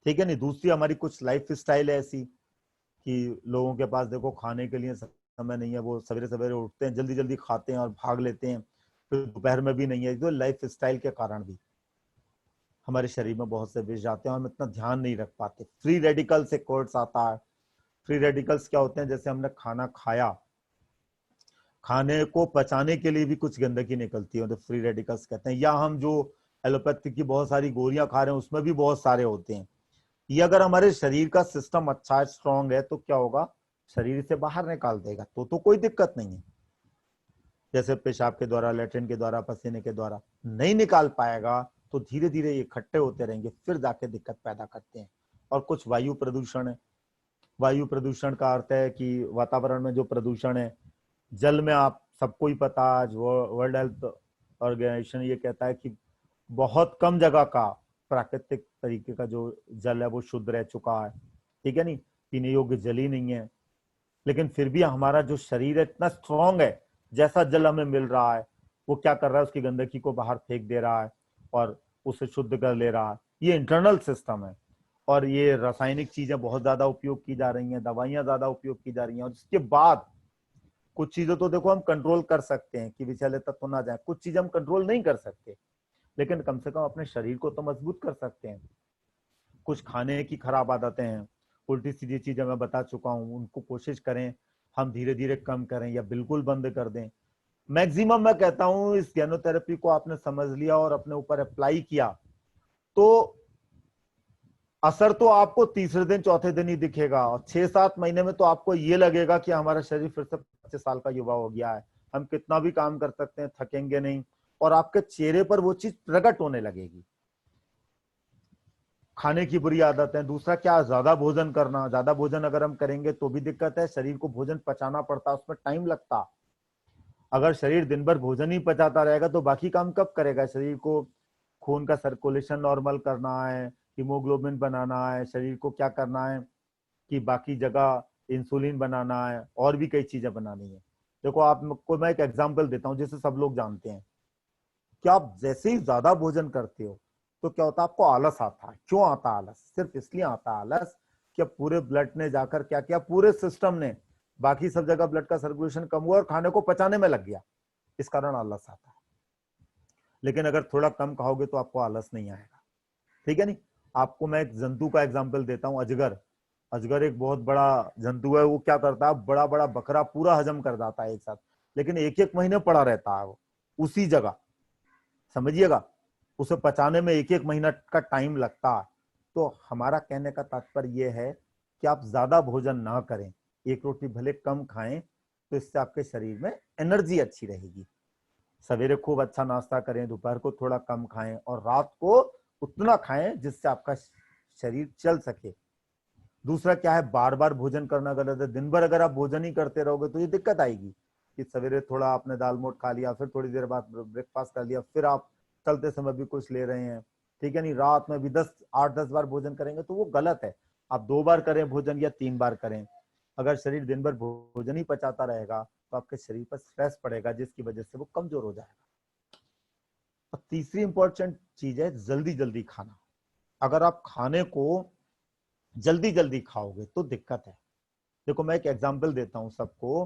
ठीक है नहीं। दूसरी, हमारी कुछ लाइफ स्टाइल है ऐसी कि लोगों के पास देखो खाने के लिए समय नहीं है, वो सवेरे सवेरे उठते हैं, जल्दी जल्दी खाते हैं और भाग लेते हैं, फिर दोपहर में भी नहीं है। तो लाइफ स्टाइल के कारण भी हमारे शरीर में बहुत से विष जाते हैं, और हम इतना ध्यान नहीं रख पाते। फ्री रेडिकल्स एक कोर्स आता है। फ्री रेडिकल्स क्या होते हैं, जैसे हमने खाना खाया, खाने को पचाने के लिए भी कुछ गंदगी निकलती है, तो फ्री रेडिकल्स कहते हैं। या हम जो एलोपैथी की बहुत सारी गोलियां खा रहे हैं उसमें भी बहुत सारे होते हैं। ये अगर हमारे शरीर का सिस्टम अच्छा है, स्ट्रांग है, तो क्या होगा, शरीर से बाहर निकाल देगा, तो कोई दिक्कत नहीं है। जैसे पेशाब के द्वारा, लैट्रिन के द्वारा, पसीने के द्वारा नहीं निकाल पाएगा तो धीरे धीरे ये इकट्ठे होते रहेंगे, फिर जाके दिक्कत पैदा करते हैं। और कुछ वायु प्रदूषण है। वायु प्रदूषण का अर्थ है कि वातावरण में जो प्रदूषण है, जल में आप सबको ही पता, आज वर्ल्ड हेल्थ ऑर्गेनाइजेशन ये कहता है कि बहुत कम जगह का प्राकृतिक तरीके का जो जल है वो शुद्ध रह चुका है, ठीक है नहीं, पीने योग्य जल ही नहीं है। लेकिन फिर भी हमारा जो शरीर है इतना स्ट्रांग है, जैसा जल हमें मिल रहा है वो क्या कर रहा है, उसकी गंदगी को बाहर फेंक दे रहा है और उसे शुद्ध कर ले रहा है। ये इंटरनल सिस्टम है। और ये रासायनिक चीजें बहुत ज्यादा उपयोग की जा रही हैं, दवाइयां ज्यादा उपयोग की जा रही हैं, और इसके बाद कुछ चीजें तो देखो हम कंट्रोल कर सकते हैं कि विषैले तत्व ना जाए, कुछ चीजें हम कंट्रोल नहीं कर सकते, लेकिन कम से कम अपने शरीर को तो मजबूत कर सकते हैं। कुछ खाने की खराब आदतें हैं, उल्टी सीधी चीजें मैं बता चुका हूं, उनको कोशिश करें हम धीरे धीरे कम करें या बिल्कुल बंद कर दें। मैक्सिमम मैं कहता हूं इस गैनोथेरेपी को आपने समझ लिया और अपने ऊपर अप्लाई किया तो असर तो आपको तीसरे दिन चौथे दिन ही दिखेगा, और 6-7 महीने में तो आपको ये लगेगा कि हमारा शरीर फिर से 25 साल का युवा हो गया है, हम कितना भी काम कर सकते हैं, थकेंगे नहीं, और आपके चेहरे पर वो चीज प्रकट होने लगेगी। खाने की बुरी आदत है। दूसरा क्या, ज्यादा भोजन करना। ज्यादा भोजन अगर हम करेंगे तो भी दिक्कत है, शरीर को भोजन पचाना पड़ता है, उसमें टाइम लगता। अगर शरीर दिन भर भोजन ही पचाता रहेगा तो बाकी काम कब करेगा। शरीर को खून का सर्कुलेशन नॉर्मल करना है, हीमोग्लोबिन बनाना है, शरीर को क्या करना है कि बाकी जगह इंसुलिन बनाना है, और भी कई चीजें बनानी है। देखो आपको मैं एक एग्जांपल देता हूँ जिसे सब लोग जानते हैं कि आप जैसे ही ज्यादा भोजन करते हो तो क्या होता है, आपको आलस आता है। क्यों आता है आलस? सिर्फ इसलिए आता है आलस कि पूरे ब्लड ने जाकर क्या किया, पूरे सिस्टम ने, बाकी सब जगह ब्लड का सर्कुलेशन कम हुआ और खाने को पचाने में लग गया, इस कारण आलस आता है। लेकिन अगर थोड़ा कम खाओगे तो आपको आलस नहीं आएगा, ठीक है नहीं। आपको मैं एक जंतु का एग्जाम्पल देता हूँ, अजगर। अजगर एक बहुत बड़ा जंतु है। वो क्या करता है, बड़ा बड़ा बकरा पूरा हजम कर जाता है एक साथ, लेकिन एक एक महीने पड़ा रहता है वो उसी जगह, समझिएगा। उसे पचाने में एक एक महीना का टाइम लगता है। तो हमारा कहने का तात्पर्य यह है कि आप ज्यादा भोजन ना करें, एक रोटी भले कम खाएं, तो इससे आपके शरीर में एनर्जी अच्छी रहेगी। सवेरे खूब अच्छा नाश्ता करें, दोपहर को थोड़ा कम खाएं, और रात को उतना खाएं जिससे आपका शरीर चल सके। दूसरा क्या है, बार बार भोजन करना गलत है। दिन भर अगर आप भोजन ही करते रहोगे तो ये दिक्कत आएगी कि सवेरे थोड़ा आपने दाल मोट खा लिया, फिर थोड़ी देर बाद ब्रेकफास्ट कर लिया, फिर आप चलते समय भी कुछ ले रहे हैं, ठीक है नहीं। रात में भी 8-10 बार भोजन करेंगे तो वो गलत है। आप 2 बार करें भोजन या 3 बार करें। अगर शरीर दिन भर भोजन ही पचाता रहेगा तो आपके शरीर पर स्ट्रेस पड़ेगा, जिसकी वजह से वो कमजोर हो जाएगा। और तीसरी इंपॉर्टेंट चीज है जल्दी जल्दी खाना। अगर आप खाने को जल्दी जल्दी खाओगे तो दिक्कत है। देखो मैं एक एग्जांपल देता हूं सबको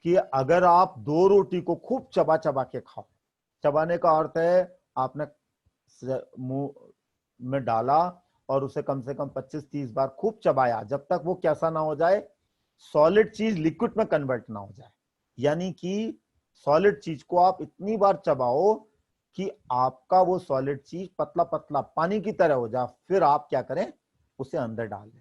कि अगर आप 2 रोटी को खूब चबा चबा के खाओ, चबाने का अर्थ है आपने मुंह में डाला और उसे कम से कम 25-30 बार खूब चबाया, जब तक वो कैसा ना हो जाए, सॉलिड चीज लिक्विड में कन्वर्ट ना हो जाए। यानी कि सॉलिड चीज को आप इतनी बार चबाओ कि आपका वो सॉलिड चीज पतला पतला पानी की तरह हो जाए। फिर आप क्या करें, उसे अंदर डाल दें।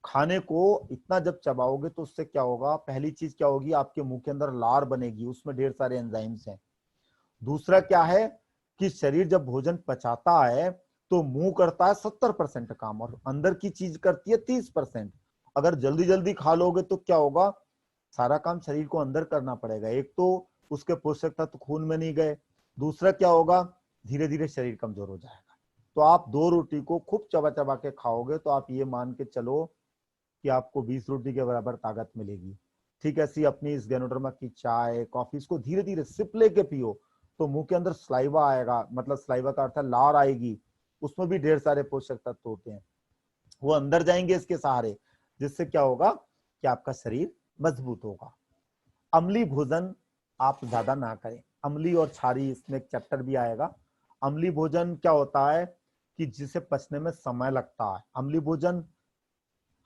खाने को इतना जब चबाओगे तो उससे क्या होगा, पहली चीज क्या होगी, आपके मुंह के अंदर लार बनेगी, उसमें ढेर सारे एंजाइम्स हैं। दूसरा क्या है कि शरीर जब भोजन पचाता है तो मुंह करता है 70% काम और अंदर की चीज करती है 30%। अगर जल्दी जल्दी खा लोगे तो क्या होगा, सारा काम शरीर को अंदर करना पड़ेगा। एक तो उसके पोषक तत्व खून में नहीं गए, दूसरा क्या होगा, धीरे धीरे शरीर कमजोर हो जाएगा। तो आप 2 रोटी को खूब चबा चबा के खाओगे तो आप ये मान के चलो कि आपको 20 रोटी के बराबर ताकत मिलेगी। ठीक है, ऐसी अपनी इस गैनोडर्मा की चाय कॉफी इसको धीरे धीरे सिप लेके पियो तो मुंह के अंदर स्लाइवा आएगा, मतलब स्लाइवा का अर्थ है लार आएगी, उसमें भी ढेर सारे पोषक तत्व होते हैं, वो अंदर जाएंगे इसके सहारे, जिससे क्या होगा कि आपका शरीर मजबूत होगा। अम्लीय भोजन आप ज्यादा ना करें। अम्लीय और क्षारी, इसमें एक चैप्टर भी आएगा। अम्लीय भोजन क्या होता है कि जिसे पचने में समय लगता है। अम्लीय भोजन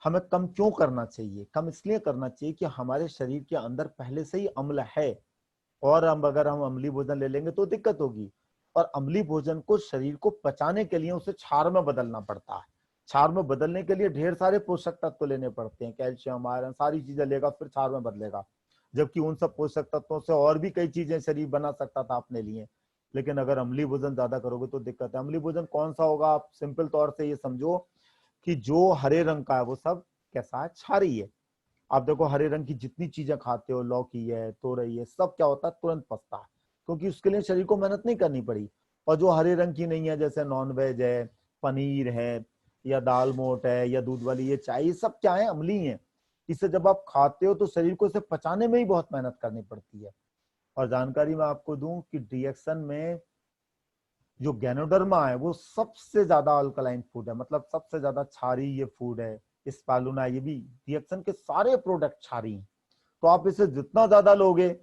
हमें कम क्यों करना चाहिए, कम इसलिए करना चाहिए कि हमारे शरीर के अंदर पहले से ही अम्ल है, और हम अगर हम अम्लीय भोजन ले लेंगे तो दिक्कत होगी। और अम्लीय भोजन को शरीर को पचाने के लिए उसे क्षार में बदलना पड़ता है। क्षार में बदलने के लिए ढेर सारे पोषक तत्व लेने पड़ते हैं, कैल्शियम आयरन सारी चीजें लेगा फिर क्षार में बदलेगा। जबकि उन सब पोषक तत्वों से और भी कई चीजें शरीर बना सकता था अपने लिए। लेकिन अगर अम्लीय भोजन ज्यादा करोगे तो दिक्कत है। अम्लीय भोजन कौन सा होगा, आप सिंपल तौर से ये समझो कि जो हरे रंग का है वो सब कैसा है, क्षारीय है। आप देखो हरे रंग की जितनी चीजें खाते हो, लौकी है, तोरई है, सब क्या होता है, तुरंत पचता है, क्योंकि उसके लिए शरीर को मेहनत नहीं करनी पड़ी। और जो हरे रंग की नहीं है, जैसे नॉन वेज है, पनीर है, या दाल मोट है, या दूध वाली ये चाय, ये सब क्या है, अम्लीय है। इसे जब आप खाते हो तो शरीर को इसे पचाने में ही बहुत मेहनत करनी पड़ती है। और जानकारी मैं आपको दूं कि रिएक्शन में जो गैनोडर्मा है वो सबसे ज्यादा अल्कलाइन फूड है, मतलब सबसे ज्यादा क्षारी ये फूड है। स्पालुना, ये भी रिएक्शन के सारे प्रोडक्ट क्षारी हैं। तो आप इसे जितना ज्यादा लोगे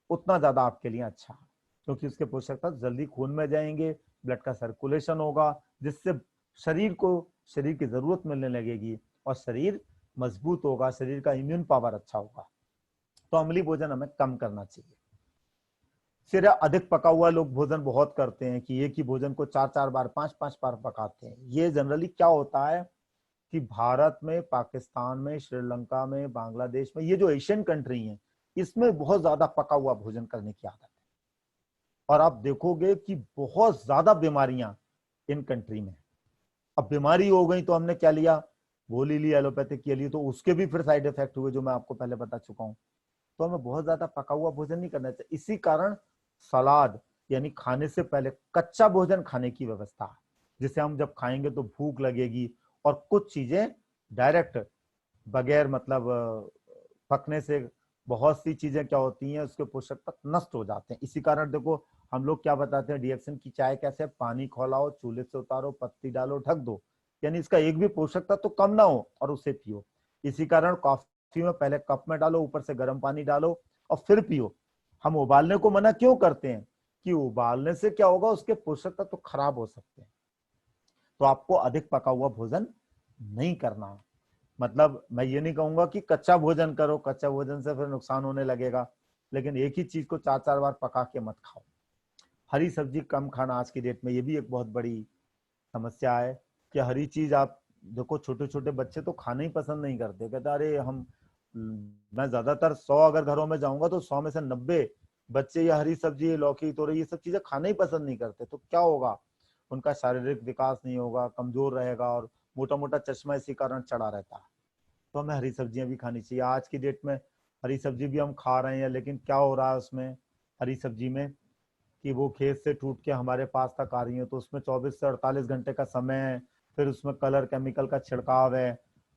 उतना ज्यादा आपके लिए अच्छा है, क्योंकि उसके पोषक तत्व जल्दी खून में जाएंगे, ब्लड का सर्कुलेशन होगा, जिससे शरीर को शरीर की जरूरत मिलने लगेगी और शरीर मजबूत होगा, शरीर का इम्यून पावर अच्छा होगा। तो अम्लीय भोजन हमें कम करना चाहिए। फिर अधिक पका हुआ लोग भोजन बहुत करते हैं कि एक ही भोजन को 4-4 बार 5-5 बार पकाते हैं। ये जनरली क्या होता है कि भारत में, पाकिस्तान में, श्रीलंका में, बांग्लादेश में, ये जो एशियन कंट्री हैं, इसमें बहुत ज्यादा पका हुआ भोजन करने की आदत है। और आप देखोगे कि बहुत ज्यादा बीमारियां इन कंट्री में। अब बीमारी हो गई तो हमने क्या लिया, गोली ली, एलोपैथिक के लिए, तो उसके भी फिर साइड इफेक्ट हुए जो मैं आपको पहले बता चुका हूं। तो हमें बहुत ज्यादा पका हुआ भोजन नहीं करना चाहिए। इसी कारण सलाद यानी खाने से पहले कच्चा भोजन खाने की व्यवस्था है, जिसे हम जब खाएंगे तो भूख लगेगी और कुछ चीजें डायरेक्ट बगैर मतलब पकने से बहुत सी चीजें क्या होती हैं, उसके पोषक तत्व नष्ट हो जाते हैं। इसी कारण देखो हम लोग क्या बताते हैं डिएक्शन की चाय कैसे, पानी खौलाओ, चूल्हे से उतारो, पत्ती डालो, ढक दो, यानी इसका एक भी पोषक तत्व तो कम ना हो और उसे पियो। इसी कारण कॉफी में पहले कप में डालो, ऊपर से गर्म पानी डालो और फिर पियो। हम उबालने को मना क्यों करते हैं कि उबालने से क्या होगा, उसके पोषक तत्व तो खराब हो सकते हैं। तो आपको अधिक पका हुआ भोजन नहीं करना। मतलब मैं ये नहीं कहूंगा कि कच्चा भोजन करो, कच्चा भोजन से फिर नुकसान होने लगेगा, लेकिन एक ही चीज को 4-4 बार पका के मत खाओ। हरी सब्जी कम खाना आज की डेट में, ये भी एक बहुत बड़ी समस्या है कि हरी चीज आप देखो, छोटे छोटे बच्चे तो खाना ही पसंद नहीं करते, कहते अरे हम, मैं ज्यादातर 100 अगर घरों में जाऊंगा तो 100 में से 90 बच्चे ये हरी सब्जी, लौकी, तोरई, ये सब चीजें खाना ही पसंद नहीं करते। तो क्या होगा, उनका शारीरिक विकास नहीं होगा, कमजोर रहेगा और मोटा मोटा चश्मा इसी कारण चढ़ा रहता है। तो हमें हरी सब्जियां भी खानी चाहिए। आज की डेट में हरी सब्जी भी हम खा रहे हैं, लेकिन क्या हो रहा है उसमें, हरी सब्जी में, कि वो खेत से टूट के हमारे पास तक आ रही है, तो उसमें 24 से 48 घंटे का समय है, फिर उसमें कलर केमिकल का छिड़काव है,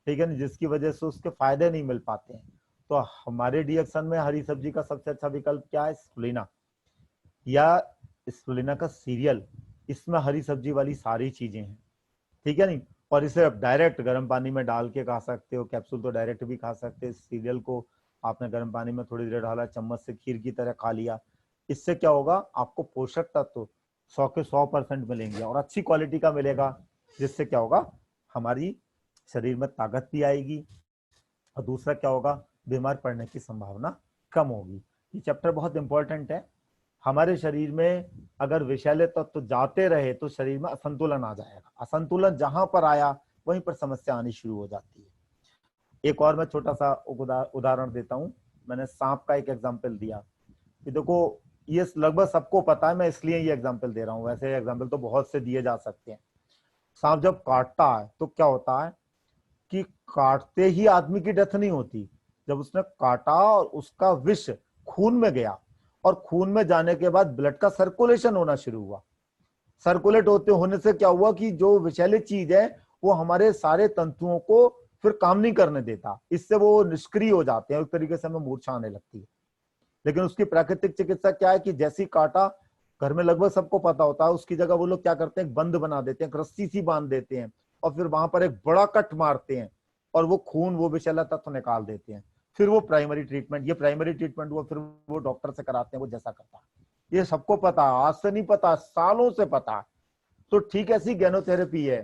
ठीक है ना, जिसकी वजह से उसके फायदे नहीं मिल पाते हैं। तो हमारे डिएक्शन में हरी सब्जी का सबसे अच्छा विकल्प क्या है, स्प्रुलिना या स्प्रुलिना का सीरियल। इसमें हरी सब्जी वाली सारी चीजें हैं, ठीक है नहीं। और इसे आप डायरेक्ट गर्म पानी में डाल के खा सकते हो, कैप्सूल तो डायरेक्ट भी खा सकते हैं। सीरियल को आपने गर्म पानी में थोड़ी देर डाला, चम्मच से खीर की तरह खा लिया। इससे क्या होगा, आपको पोषक तत्व 100 के 100% मिलेंगे और अच्छी क्वालिटी का मिलेगा, जिससे क्या होगा, हमारी शरीर में ताकत भी आएगी और दूसरा क्या होगा, बीमार पड़ने की संभावना कम होगी। ये चैप्टर बहुत इंपॉर्टेंट है। हमारे शरीर में अगर विषैले तत्व जाते रहे तो शरीर में असंतुलन आ जाएगा। असंतुलन जहां पर आया वहीं पर समस्या आनी शुरू हो जाती है। एक और मैं छोटा सा उदाहरण देता हूं। मैंने सांप का एक एग्जाम्पल दिया कि देखो, ये लगभग सबको पता है, मैं इसलिए ये एग्जाम्पल दे रहा हूँ, वैसे एग्जाम्पल तो बहुत से दिए जा सकते हैं। सांप जब काटता है तो क्या होता है कि काटते ही आदमी की डेथ नहीं होती। जब उसने काटा और उसका विष खून में गया और खून में जाने के बाद ब्लड का सर्कुलेशन होना शुरू हुआ। सर्कुलेट होते होने से क्या हुआ कि जो विषैली चीज है वो हमारे सारे तंतुओं को फिर काम नहीं करने देता, इससे वो निष्क्रिय हो जाते हैं, उस तरीके से हमें मूर्छा आने लगती है। लेकिन उसकी प्राकृतिक चिकित्सा क्या है कि जैसी काटा, घर में लगभग सबको पता होता है, उसकी जगह वो लोग क्या करते हैं, एक बंद बना देते हैं, रस्सी सी बांध देते हैं और फिर वहां पर एक बड़ा कट मारते हैं और वो खून, वो विषैला तत्व निकाल देते हैं। फिर वो प्राइमरी ट्रीटमेंट, ये प्राइमरी ट्रीटमेंट वो फिर वो डॉक्टर से कराते हैं, वो जैसा करता है। ये सबको पता है, आज से नहीं पता, सालों से पता है। तो ठीक ऐसी गैनोथेरेपी है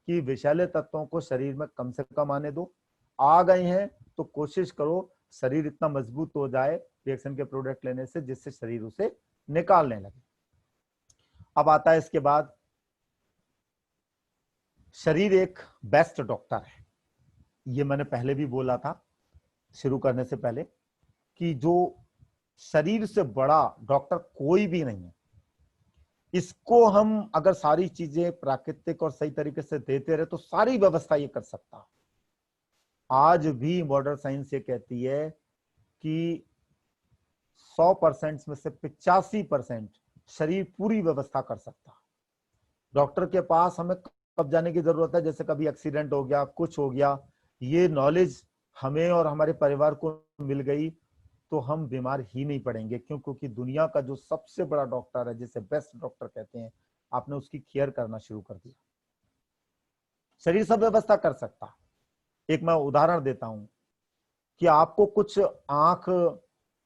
कि विषैले तत्वों को शरीर में कम से कम आने दो। आ गए हैं तो कोशिश करो शरीर इतना मजबूत हो जाए रिएक्शन के प्रोडक्ट लेने से, जिससे शरीर उसे निकालने लगे। अब आता है इसके बाद, शरीर एक बेस्ट डॉक्टर है। ये मैंने पहले भी बोला था शुरू करने से पहले कि जो शरीर से बड़ा डॉक्टर कोई भी नहीं है। इसको हम अगर सारी चीजें प्राकृतिक और सही तरीके से देते रहे तो सारी व्यवस्था ये कर सकता। आज भी मॉडर्न साइंस ये कहती है कि 100% में से 85% शरीर पूरी व्यवस्था कर सकता। डॉक्टर के पास हमें कब जाने की जरूरत है, जैसे कभी एक्सीडेंट हो गया, कुछ हो गया, ये नॉलेज हमें और हमारे परिवार को मिल गई तो हम बीमार ही नहीं पड़ेंगे। क्यों? क्योंकि दुनिया का जो सबसे बड़ा डॉक्टर है, जिसे बेस्ट डॉक्टर कहते हैं, आपने उसकी केयर करना शुरू कर दिया। शरीर सब व्यवस्था कर सकता। एक मैं उदाहरण देता हूं कि आपको कुछ आंख,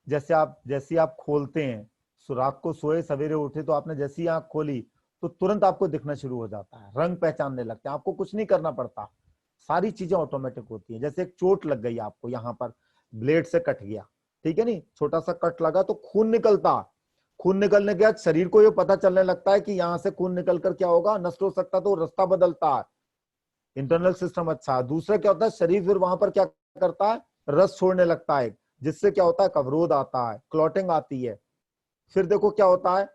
जैसे आप खोलते हैं, रात को सोए सवेरे उठे तो आपने जैसी आंख खोली तो तुरंत आपको दिखना शुरू हो जाता है, रंग पहचानने लगते हैं, आपको कुछ नहीं करना पड़ता, सारी चीजें ऑटोमेटिक होती हैं। जैसे एक चोट लग गई आपको, यहाँ पर ब्लेड से कट गया, ठीक है नहीं, छोटा सा कट लगा तो खून निकलता, खून निकलने के बाद शरीर को ये पता चलने लगता है कि यहाँ से खून निकल कर क्या होगा, नष्ट हो सकता, तो रास्ता बदलता है। इंटरनल सिस्टम अच्छा है। दूसरा क्या होता है, शरीर फिर वहां पर क्या करता है, रस छोड़ने लगता है, जिससे क्या होता है, अवरोध आता है, क्लॉटिंग आती है। फिर देखो क्या होता है,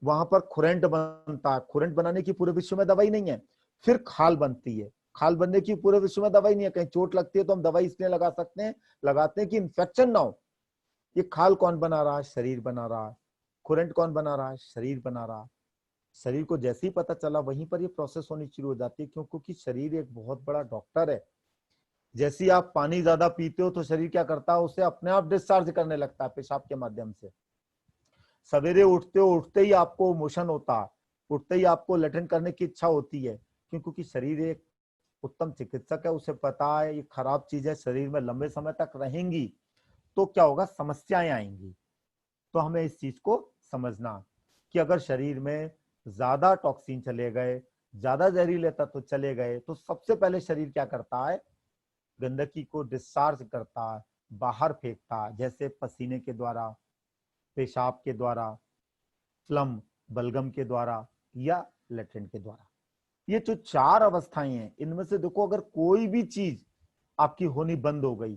वहां पर खुरेंट बनता है। खुरेंट बनाने की पूरे विश्व में दवाई नहीं है। फिर खाल बनती है। खाल बनने की पूरे विश्व में दवाई नहीं है। कहीं चोट लगती है तो हम दवाई इसलिए लगाते हैं कि इन्फेक्शन ना हो। ये खाल कौन बना रहा है, शरीर बना रहा है। खुरेंट कौन बना रहा है, शरीर बना रहा है। शरीर को जैसे ही पता चला वहीं पर ये प्रोसेस होनी शुरू हो जाती है। क्यों? क्योंकि शरीर एक बहुत बड़ा डॉक्टर है। जैसे ही आप पानी ज्यादा पीते हो तो शरीर क्या करता है, उसे अपने आप डिस्चार्ज करने लगता है पेशाब के माध्यम से। सवेरे उठते हो, उठते ही आपको मोशन होता है, उठते ही आपको लेटरिन करने की इच्छा होती है, क्योंकि शरीर एक उत्तम चिकित्सक है, उसे पता है ये खराब चीज है, शरीर में लंबे समय तक रहेंगी तो क्या होगा, समस्याएं आएंगी। तो हमें इस चीज को समझना कि अगर शरीर में ज्यादा टॉक्सिन चले गए, ज्यादा जहरीले तत्व चले गए, तो सबसे पहले शरीर क्या करता है, गंदगी को डिस्चार्ज करता है, बाहर फेंकता है, जैसे पसीने के द्वारा, पेशाब के द्वारा, फ्लम बलगम के द्वारा या लेटरिन के द्वारा। ये जो 4 अवस्थाएं हैं, इनमें से देखो अगर कोई भी चीज आपकी होनी बंद हो गई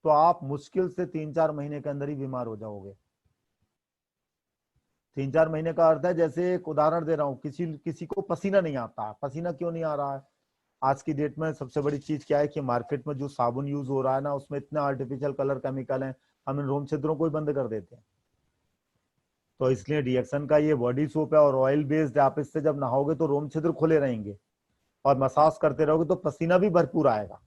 तो आप मुश्किल से 3-4 महीने के अंदर ही बीमार हो जाओगे। 3-4 महीने का अर्थ है, जैसे एक उदाहरण दे रहा हूं, किसी किसी को पसीना नहीं आता। पसीना क्यों नहीं आ रहा है? आज की डेट में सबसे बड़ी चीज क्या है कि मार्केट में जो साबुन यूज हो रहा है ना, उसमें इतने आर्टिफिशियल कलर केमिकल हैं, हम इन रोम छिद्रों को ही बंद कर देते हैं। तो इसलिए रिएक्शन का ये बॉडी सोप है और ऑयल बेस्ड, आप इससे जब नहाओगे तो रोम छिद्र खुले रहेंगे, और मसाज करते रहोगे तो पसीना भी भरपूर आएगा।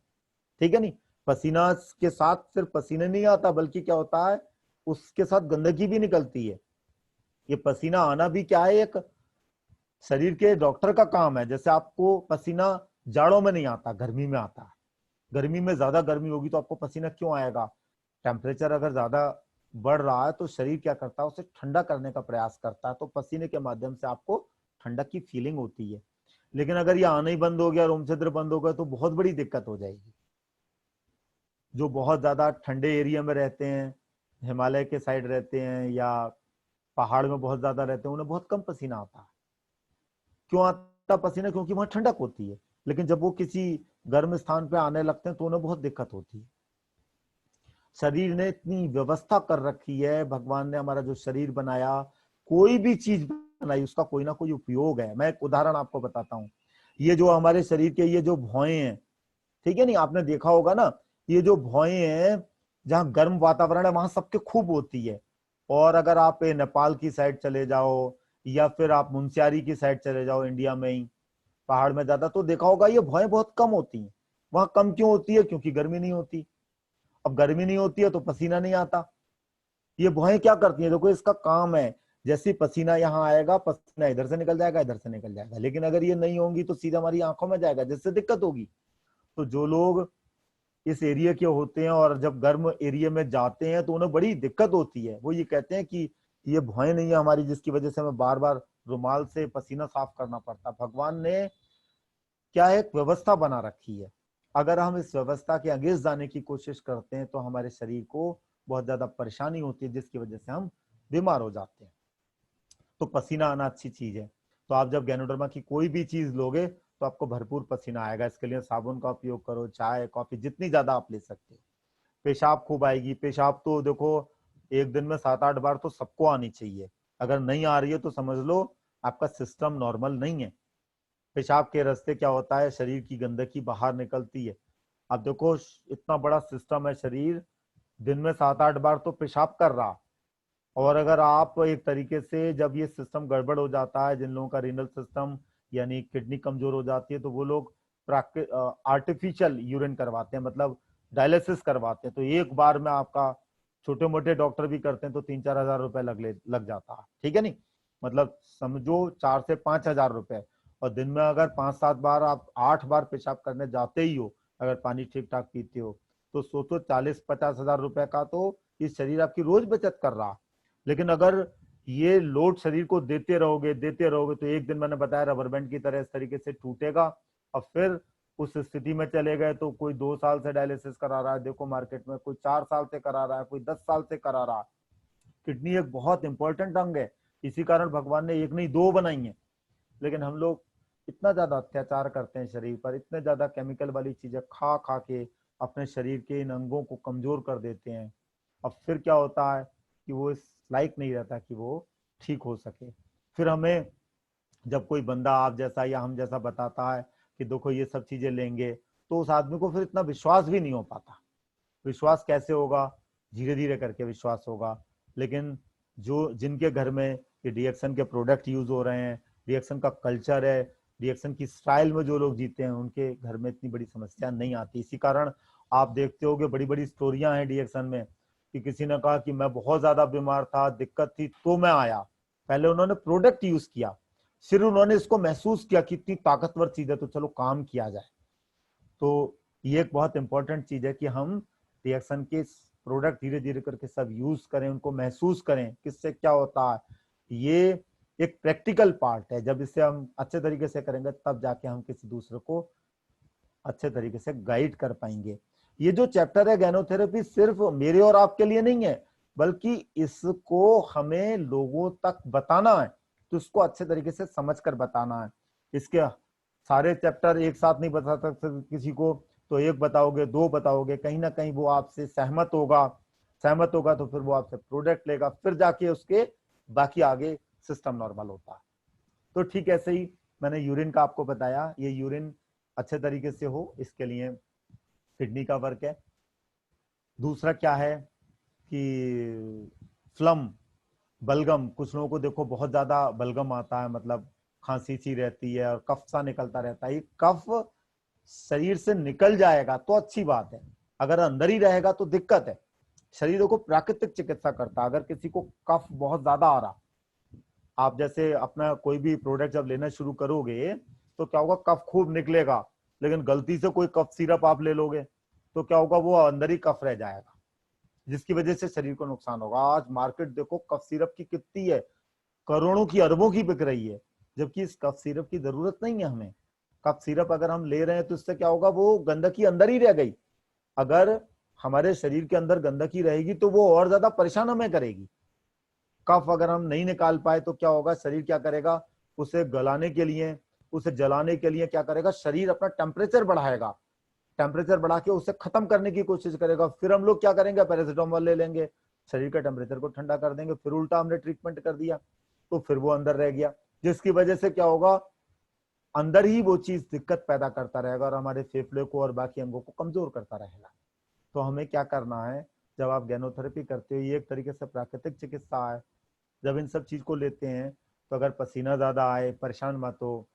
ठीक है नहीं? पसीना के साथ सिर्फ पसीना नहीं आता, बल्कि क्या होता है, उसके साथ गंदगी भी निकलती है। ये पसीना आना भी क्या है, एक शरीर के डॉक्टर का काम है। जैसे आपको पसीना जाड़ों में नहीं आता, गर्मी में आता है। गर्मी में ज्यादा गर्मी होगी तो आपको पसीना क्यों आएगा? टेम्परेचर अगर ज्यादा बढ़ रहा है तो शरीर क्या करता है, उसे ठंडा करने का प्रयास करता है, तो पसीने के माध्यम से आपको ठंडक की फीलिंग होती है। लेकिन अगर ये आना ही बंद हो गया, रोम छिद्र बंद हो गया, तो बहुत बड़ी दिक्कत हो जाएगी। जो बहुत ज्यादा ठंडे एरिया में रहते हैं, हिमालय के साइड रहते हैं या पहाड़ में बहुत ज्यादा रहते हैं, उन्हें बहुत कम पसीना आता है। क्यों आता पसीना? क्योंकि वहां ठंडक होती है। लेकिन जब वो किसी गर्म स्थान पे आने लगते हैं तो उन्हें बहुत दिक्कत होती है। शरीर ने इतनी व्यवस्था कर रखी है, भगवान ने हमारा जो शरीर बनाया, कोई भी चीज बनाई उसका कोई ना कोई उपयोग है। मैं एक उदाहरण आपको बताता हूँ। ये जो हमारे शरीर के ये जो भौएं हैं, ठीक है नहीं, आपने देखा होगा ना, ये जो भौएं हैं, जहाँ गर्म वातावरण है वहां सबके खूब होती है। और अगर आप नेपाल की साइड चले जाओ या फिर आप मुंशियारी की साइड चले जाओ, इंडिया में ही पहाड़ में ज्यादा, तो देखा होगा ये भौएं बहुत कम होती हैं। वहां कम क्यों होती है? क्योंकि गर्मी नहीं होती। अब गर्मी नहीं होती है तो पसीना नहीं आता। ये भौएं क्या करती हैं, देखो इसका काम है, जैसे पसीना यहाँ आएगा, पसीना इधर से निकल जाएगा, इधर से निकल जाएगा। लेकिन अगर ये नहीं होंगी तो सीधा हमारी आंखों में जाएगा, जिससे दिक्कत होगी। तो जो लोग इस एरिया के होते हैं और जब गर्म एरिया में जाते हैं तो उन्हें बड़ी दिक्कत होती है। वो ये कहते हैं कि ये भौएं नहीं है हमारी, जिसकी वजह से हमें बार बार रुमाल से पसीना साफ करना पड़ता। भगवान ने क्या है, एक व्यवस्था बना रखी है। अगर हम इस व्यवस्था के अगेंस्ट जाने की कोशिश करते हैं तो हमारे शरीर को बहुत ज्यादा परेशानी होती है, जिसकी वजह से हम बीमार हो जाते हैं। तो पसीना आना अच्छी चीज है। तो आप जब गैनोडर्मा की कोई भी चीज लोगे तो आपको भरपूर पसीना आएगा। इसके लिए साबुन का उपयोग करो, चाय कॉफी जितनी ज्यादा आप ले सकते हो। पेशाब खूब आएगी। पेशाब तो देखो एक दिन में 7-8 बार तो सबको आनी चाहिए। अगर नहीं आ रही है तो समझ लो आपका सिस्टम नॉर्मल नहीं है। पेशाब के रास्ते क्या होता है, शरीर की गंदगी बाहर निकलती है। अब देखो इतना बड़ा सिस्टम है शरीर, दिन में 7-8 बार तो पेशाब कर रहा। और अगर आप एक तरीके से, जब ये सिस्टम गड़बड़ हो जाता है, जिन लोगों का रीनल सिस्टम यानी किडनी कमजोर हो जाती है, तो वो लोग आर्टिफिशियल यूरिन करवाते हैं, मतलब डायलिसिस करवाते हैं। तो एक बार में आपका, छोटे मोटे डॉक्टर भी करते हैं तो 3-4 हजार रुपए लग जाता है। ठीक है नहीं? मतलब समझो 4 से 5 हजार रुपए। और दिन में अगर 5-7 बार, आप 8 बार पेशाब करने जाते ही हो, अगर पानी ठीक ठाक पीते हो, तो सोचो 40-50 हजार रुपए का तो ये शरीर आपकी रोज बचत कर रहा। लेकिन अगर ये लोड शरीर को देते रहोगे तो एक दिन, मैंने बताया, रबर बैंड की तरह इस तरीके से टूटेगा। और फिर उस स्थिति में चले गए तो कोई 2 साल से डायलिसिस करा रहा है, देखो मार्केट में, कोई 4 साल से करा रहा है, कोई 10 साल से करा रहा है। किडनी एक बहुत इंपॉर्टेंट अंग है, इसी कारण भगवान ने एक नहीं 2 बनाई है। लेकिन हम लोग इतना ज्यादा अत्याचार करते हैं शरीर पर, इतने ज्यादा केमिकल वाली चीजें खा खा के अपने शरीर के इन अंगों को कमजोर कर देते हैं। अब फिर क्या होता है कि वो इस लायक नहीं रहता कि वो ठीक हो सके। फिर हमें जब कोई बंदा आप जैसा या हम जैसा बताता है कि देखो ये सब चीजें लेंगे, तो उस आदमी को फिर इतना विश्वास भी नहीं हो पाता। विश्वास कैसे होगा? धीरे धीरे करके विश्वास होगा। लेकिन जो जिनके घर में ये रिएक्शन के प्रोडक्ट यूज हो रहे हैं, रिएक्शन का कल्चर है, रिएक्शन की स्टाइल में जो लोग जीते हैं उनके घर में इतनी बड़ी समस्या नहीं आती। इसी कारण आप देखते होगे बड़ी बड़ी स्टोरियां हैं रिएक्शन में कि किसी ने कहा कि मैं बहुत ज्यादा बीमार था, दिक्कत थी, तो मैं आया। पहले उन्होंने प्रोडक्ट यूज किया, फिर उन्होंने इसको महसूस किया कि इतनी ताकतवर चीज है तो चलो काम किया जाए। तो ये एक बहुत इंपॉर्टेंट चीज है कि हम रिएक्शन के प्रोडक्ट धीरे धीरे करके सब यूज करें, उनको महसूस करें किससे क्या होता है। ये एक प्रैक्टिकल पार्ट है, जब इसे हम अच्छे तरीके से करेंगे तब जाके हम किसी दूसरे को अच्छे तरीके से गाइड कर पाएंगे। ये जो चैप्टर है गैनोथेरेपी सिर्फ मेरे और आपके लिए नहीं है, बल्कि इसको हमें लोगों तक बताना है, तो इसको अच्छे तरीके से समझ कर बताना है। इसके सारे चैप्टर एक साथ नहीं बता सकते किसी को, तो एक बताओगे, दो बताओगे, कहीं ना कहीं वो आपसे सहमत होगा तो फिर वो आपसे प्रोडक्ट लेगा, फिर जाके उसके बाकी आगे सिस्टम नॉर्मल होता है। तो ठीक ऐसे ही मैंने यूरिन का आपको बताया, ये यूरिन अच्छे तरीके से हो इसके लिए किडनी का वर्क है। दूसरा क्या है कि फ्लम, बलगम, कुछ लोगों को देखो बहुत ज्यादा बलगम आता है, मतलब खांसी सी रहती है और कफ सा निकलता रहता है। ये कफ शरीर से निकल जाएगा तो अच्छी बात है, अगर अंदर ही रहेगा तो दिक्कत है। शरीर को प्राकृतिक चिकित्सा करता है। अगर किसी को कफ बहुत ज्यादा आ रहा, आप जैसे अपना कोई भी प्रोडक्ट जब लेना शुरू करोगे तो क्या होगा, कफ खूब निकलेगा, लेकिन गलती से कोई कफ सिरप आप ले लोगे तो क्या होगा, वो अंदर ही कफ रह जाएगा, जिसकी वजह से शरीर को नुकसान होगा। आज मार्केट देखो कफ सिरप की कितनी है, करोड़ों की अरबों की बिक रही है, जबकि इस कफ सिरप की जरूरत नहीं है हमें। कफ सिरप अगर हम ले रहे हैं तो इससे क्या होगा, वो गंदगी अंदर ही रह गई। अगर हमारे शरीर के अंदर गंदगी रहेगी तो वो और ज्यादा परेशान हमें करेगी। कफ अगर हम नहीं निकाल पाए तो क्या होगा, शरीर क्या करेगा, उसे गलाने के लिए, उसे जलाने के लिए क्या करेगा, शरीर अपना टेम्परेचर बढ़ाएगा, टेम्परेचर बढ़ा के उसे खत्म करने की कोशिश करेगा। फिर हम लोग क्या करेंगे, पैरासिटामोल ले लेंगे, शरीर का टेम्परेचर को ठंडा कर देंगे, फिर उल्टा हमने ट्रीटमेंट कर दिया तो फिर वो अंदर रह गया, जिसकी वजह से क्या होगा, अंदर ही वो चीज दिक्कत पैदा करता रहेगा और हमारे फेफड़े को और बाकी अंगों को कमजोर करता रहेगा। तो हमें क्या करना है, जब आप गैनोथेरेपी करते हो, ये एक तरीके से प्राकृतिक चिकित्सा है। जब इन सब चीज को लेते हैं तो अगर पसीना ज्यादा आए परेशान मत हो,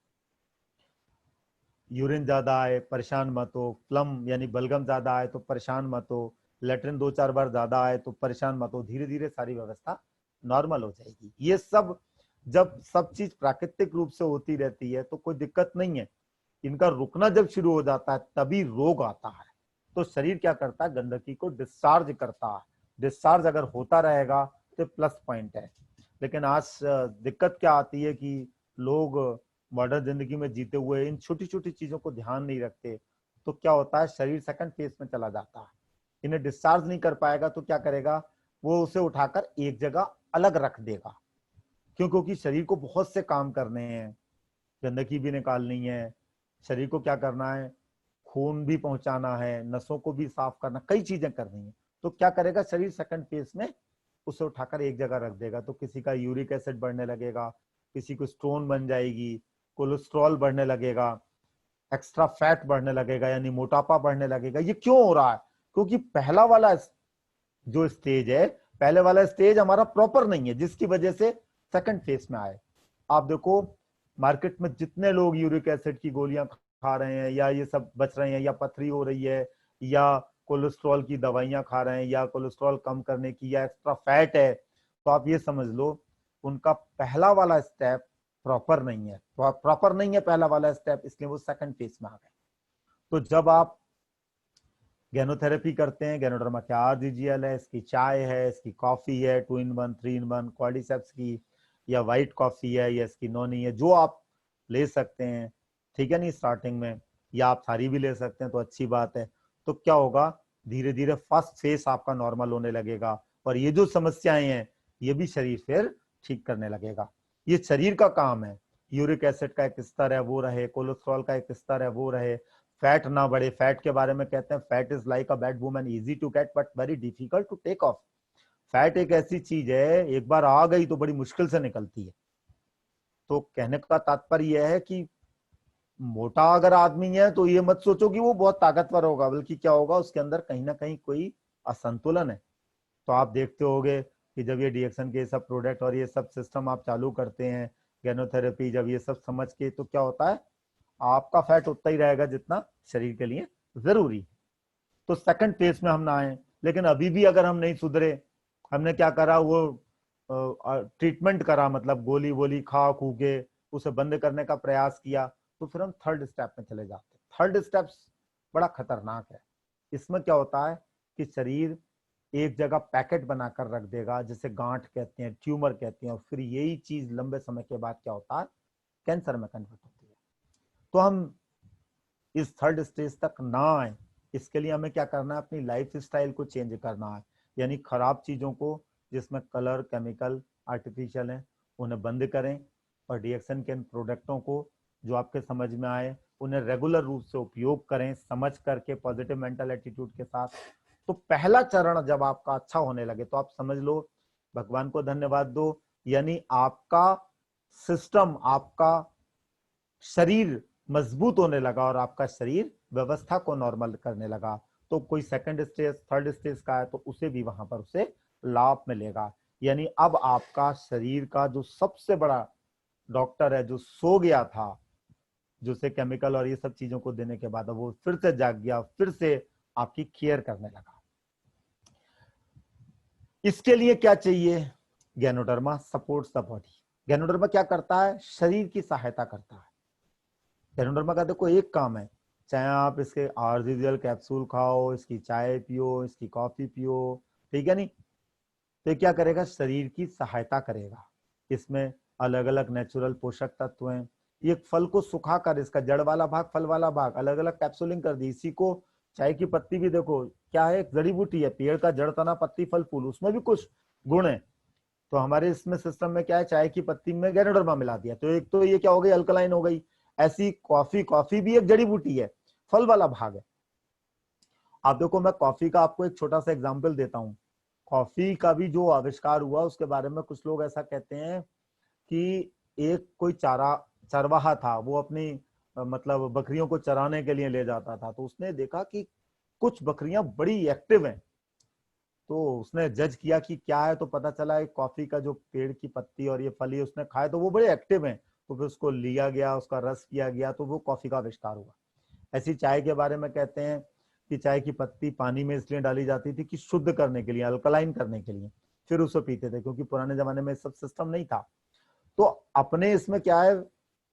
यूरिन ज्यादा आए परेशान मत हो, फ्लम यानी बलगम ज्यादा आए तो परेशान मत हो, लेटरिन 2-4 बार ज्यादा आए तो परेशान मत हो, धीरे धीरे सारी व्यवस्था नॉर्मल हो जाएगी। ये सब जब सब चीज प्राकृतिक रूप से होती रहती है तो कोई दिक्कत नहीं है। इनका रुकना जब शुरू हो जाता है तभी रोग आता है। तो शरीर क्या करता है, गंदगी को डिस्चार्ज करता है। डिस्चार्ज अगर होता रहेगा तो प्लस पॉइंट है। लेकिन आज दिक्कत क्या आती है कि लोग मॉडर्न जिंदगी में जीते हुए इन छोटी छोटी चीजों को ध्यान नहीं रखते, तो क्या होता है, शरीर सेकंड फेज में चला जाता है। इन्हें डिस्चार्ज नहीं कर पाएगा तो क्या करेगा, वो उसे उठाकर एक जगह अलग रख देगा। क्योंकि शरीर को बहुत से काम करने हैं, गंदगी भी निकालनी है, शरीर को क्या करना है, खून भी पहुंचाना है, नसों को भी साफ करना, कई चीजें करनी है। तो क्या करेगा, शरीर सेकंड फेज में उसे उठाकर एक जगह रख देगा। तो किसी का यूरिक एसिड बढ़ने लगेगा, किसी को स्टोन बन जाएगी, कोलेस्ट्रॉल बढ़ने लगेगा, एक्स्ट्रा फैट बढ़ने लगेगा, यानी मोटापा बढ़ने लगेगा। ये क्यों हो रहा है, क्योंकि पहला वाला जो स्टेज है, पहले वाला स्टेज हमारा प्रॉपर नहीं है, जिसकी वजह से सेकंड फेज में आए। आप देखो मार्केट में जितने लोग यूरिक एसिड की गोलियां खा रहे हैं, या ये सब बच रहे हैं, या पथरी हो रही है, या कोलेस्ट्रॉल की दवाइयां खा रहे हैं, या कोलेस्ट्रॉल कम करने की, या एक्स्ट्रा फैट है, तो आप ये समझ लो उनका पहला वाला स्टेप प्रॉपर नहीं है। प्रॉपर नहीं है पहला वाला स्टेप, इसलिए वो सेकंड फेज में आ गए। तो जब आप गैनोथेरेपी करते हैं, गैनोडर्मा क्या आरजीजीएल है, इसकी चाय है, इसकी कॉफी है 2 in 1 3 in 1, क्वाड्रिसेप्स की या व्हाइट कॉफी है, या इसकी नोनी है, जो आप ले सकते हैं, ठीक है नहीं, स्टार्टिंग में, या आप सारी भी ले सकते हैं तो अच्छी बात है। तो क्या होगा, धीरे धीरे फर्स्ट फेज आपका नॉर्मल होने लगेगा और ये जो समस्याएं हैं ये भी शरीर फिर ठीक करने लगेगा। ये शरीर का काम है। यूरिक एसिड का एक स्तर है वो रहे, कोलेस्ट्रॉल का एक स्तर है वो रहे, फैट ना बढ़े। फैट के बारे में कहते हैं, fat is like a bad woman, easy to get but very difficult to take off. Fat एक ऐसी चीज है, एक बार आ गई तो बड़ी मुश्किल से निकलती है। तो कहने का तात्पर्य यह है कि मोटा अगर आदमी है तो ये मत सोचो कि वो बहुत ताकतवर होगा, बल्कि क्या होगा, उसके अंदर कहीं ना कहीं कोई असंतुलन है। तो आप देखते होगे कि जब ये डिएक्शन के सब प्रोडक्ट और ये सब सिस्टम आप चालू करते हैं, गैनोथेरेपी, जब ये सब समझ के, तो क्या होता है, आपका फैट उतना ही रहेगा जितना शरीर के लिए जरूरी है। तो सेकंड फेज में हम ना आए। लेकिन अभी भी अगर हम नहीं सुधरे, हमने क्या करा, वो ट्रीटमेंट करा, मतलब गोली वोली खा खू के उसे बंद करने का प्रयास किया, तो फिर हम थर्ड स्टेप में चले जाते हैं। थर्ड स्टेप बड़ा खतरनाक है। इसमें क्या होता है कि शरीर एक जगह पैकेट बनाकर रख देगा, जिसे गांठ कहते हैं, ट्यूमर कहते हैं, और फिर यही चीज लंबे समय के बाद क्या होता है, कैंसर में कन्वर्ट होती है। तो हम इस थर्ड स्टेज तक ना आए, इसके लिए हमें क्या करना है, अपनी लाइफ स्टाइल को चेंज करना है। यानी खराब चीजों को, जिसमें कलर, केमिकल, आर्टिफिशियल है, उन्हें बंद करें, और डीएक्सन के इन प्रोडक्टों को जो आपके समझ में आए उन्हें रेगुलर रूप से उपयोग करें, समझ करके पॉजिटिव मेंटल एटीट्यूड के साथ। तो पहला चरण जब आपका अच्छा होने लगे तो आप समझ लो, भगवान को धन्यवाद दो, यानी आपका सिस्टम, आपका शरीर मजबूत होने लगा और आपका शरीर व्यवस्था को नॉर्मल करने लगा। तो कोई सेकंड स्टेज, थर्ड स्टेज का है तो उसे भी वहां पर उसे लाभ मिलेगा। यानी अब आपका शरीर का जो सबसे बड़ा डॉक्टर है, जो सो गया था, जो से केमिकल और ये सब चीजों को देने के बाद वो फिर से जाग गया, फिर से आपकी केयर करने लगा। इसके लिए क्या चाहिए, ganoderma supports the body. Ganoderma क्या करता है, शरीर की सहायता करता है। गैनोडर्मा का देखो एक काम है, चाहे आप इसके आरजीएल कैप्सूल खाओ, इसकी चाय पियो, इसकी कॉफी पियो, ठीक है नहीं, तो क्या करेगा, शरीर की सहायता करेगा। इसमें अलग अलग नेचुरल पोषक तत्व हैं। ये फल को सुखाकर, इसका जड़ वाला भाग, फल वाला भाग, अलग अलग कैप्सूलिंग कर दी। इसी को चाय की पत्ती भी देखो क्या है, एक जड़ी बूटी है, पेड़ का जड़, तना, पत्ती, फल, फूल, उसमें भी कुछ गुण है। तो हमारे इसमें सिस्टम में क्या है, चाय की पत्ती में गैनोडर्मा मिला दिया, तो एक तो ये क्या हो गई, अल्कलाइन हो गई। ऐसी कॉफी, कॉफी भी एक जड़ी बूटी है, फल वाला भाग है। आप देखो, मैं कॉफी का आपको एक छोटा सा एग्जांपल देता हूँ। कॉफी का भी जो आविष्कार हुआ उसके बारे में कुछ लोग ऐसा कहते हैं कि एक कोई चरवाहा था, वो अपनी मतलब बकरियों को चराने के लिए ले जाता था, तो उसने देखा कि कुछ बकरियां बड़ी एक्टिव हैं। तो उसने जज किया कि क्या है, तो पता चला एक कॉफी का जो पेड़ की पत्ती और ये फली उसने खाए, तो वो बड़े एक्टिव हैं। तो फिर उसको लिया गया, उसका रस किया गया, तो वो कॉफी का आविष्कार हुआ। ऐसी चाय के बारे में कहते हैं कि चाय की पत्ती पानी में इसलिए डाली जाती थी कि शुद्ध करने के लिए, अल्कलाइन करने के लिए, फिर उसे पीते थे, क्योंकि पुराने जमाने में सब सिस्टम नहीं था। तो अपने इसमें क्या है,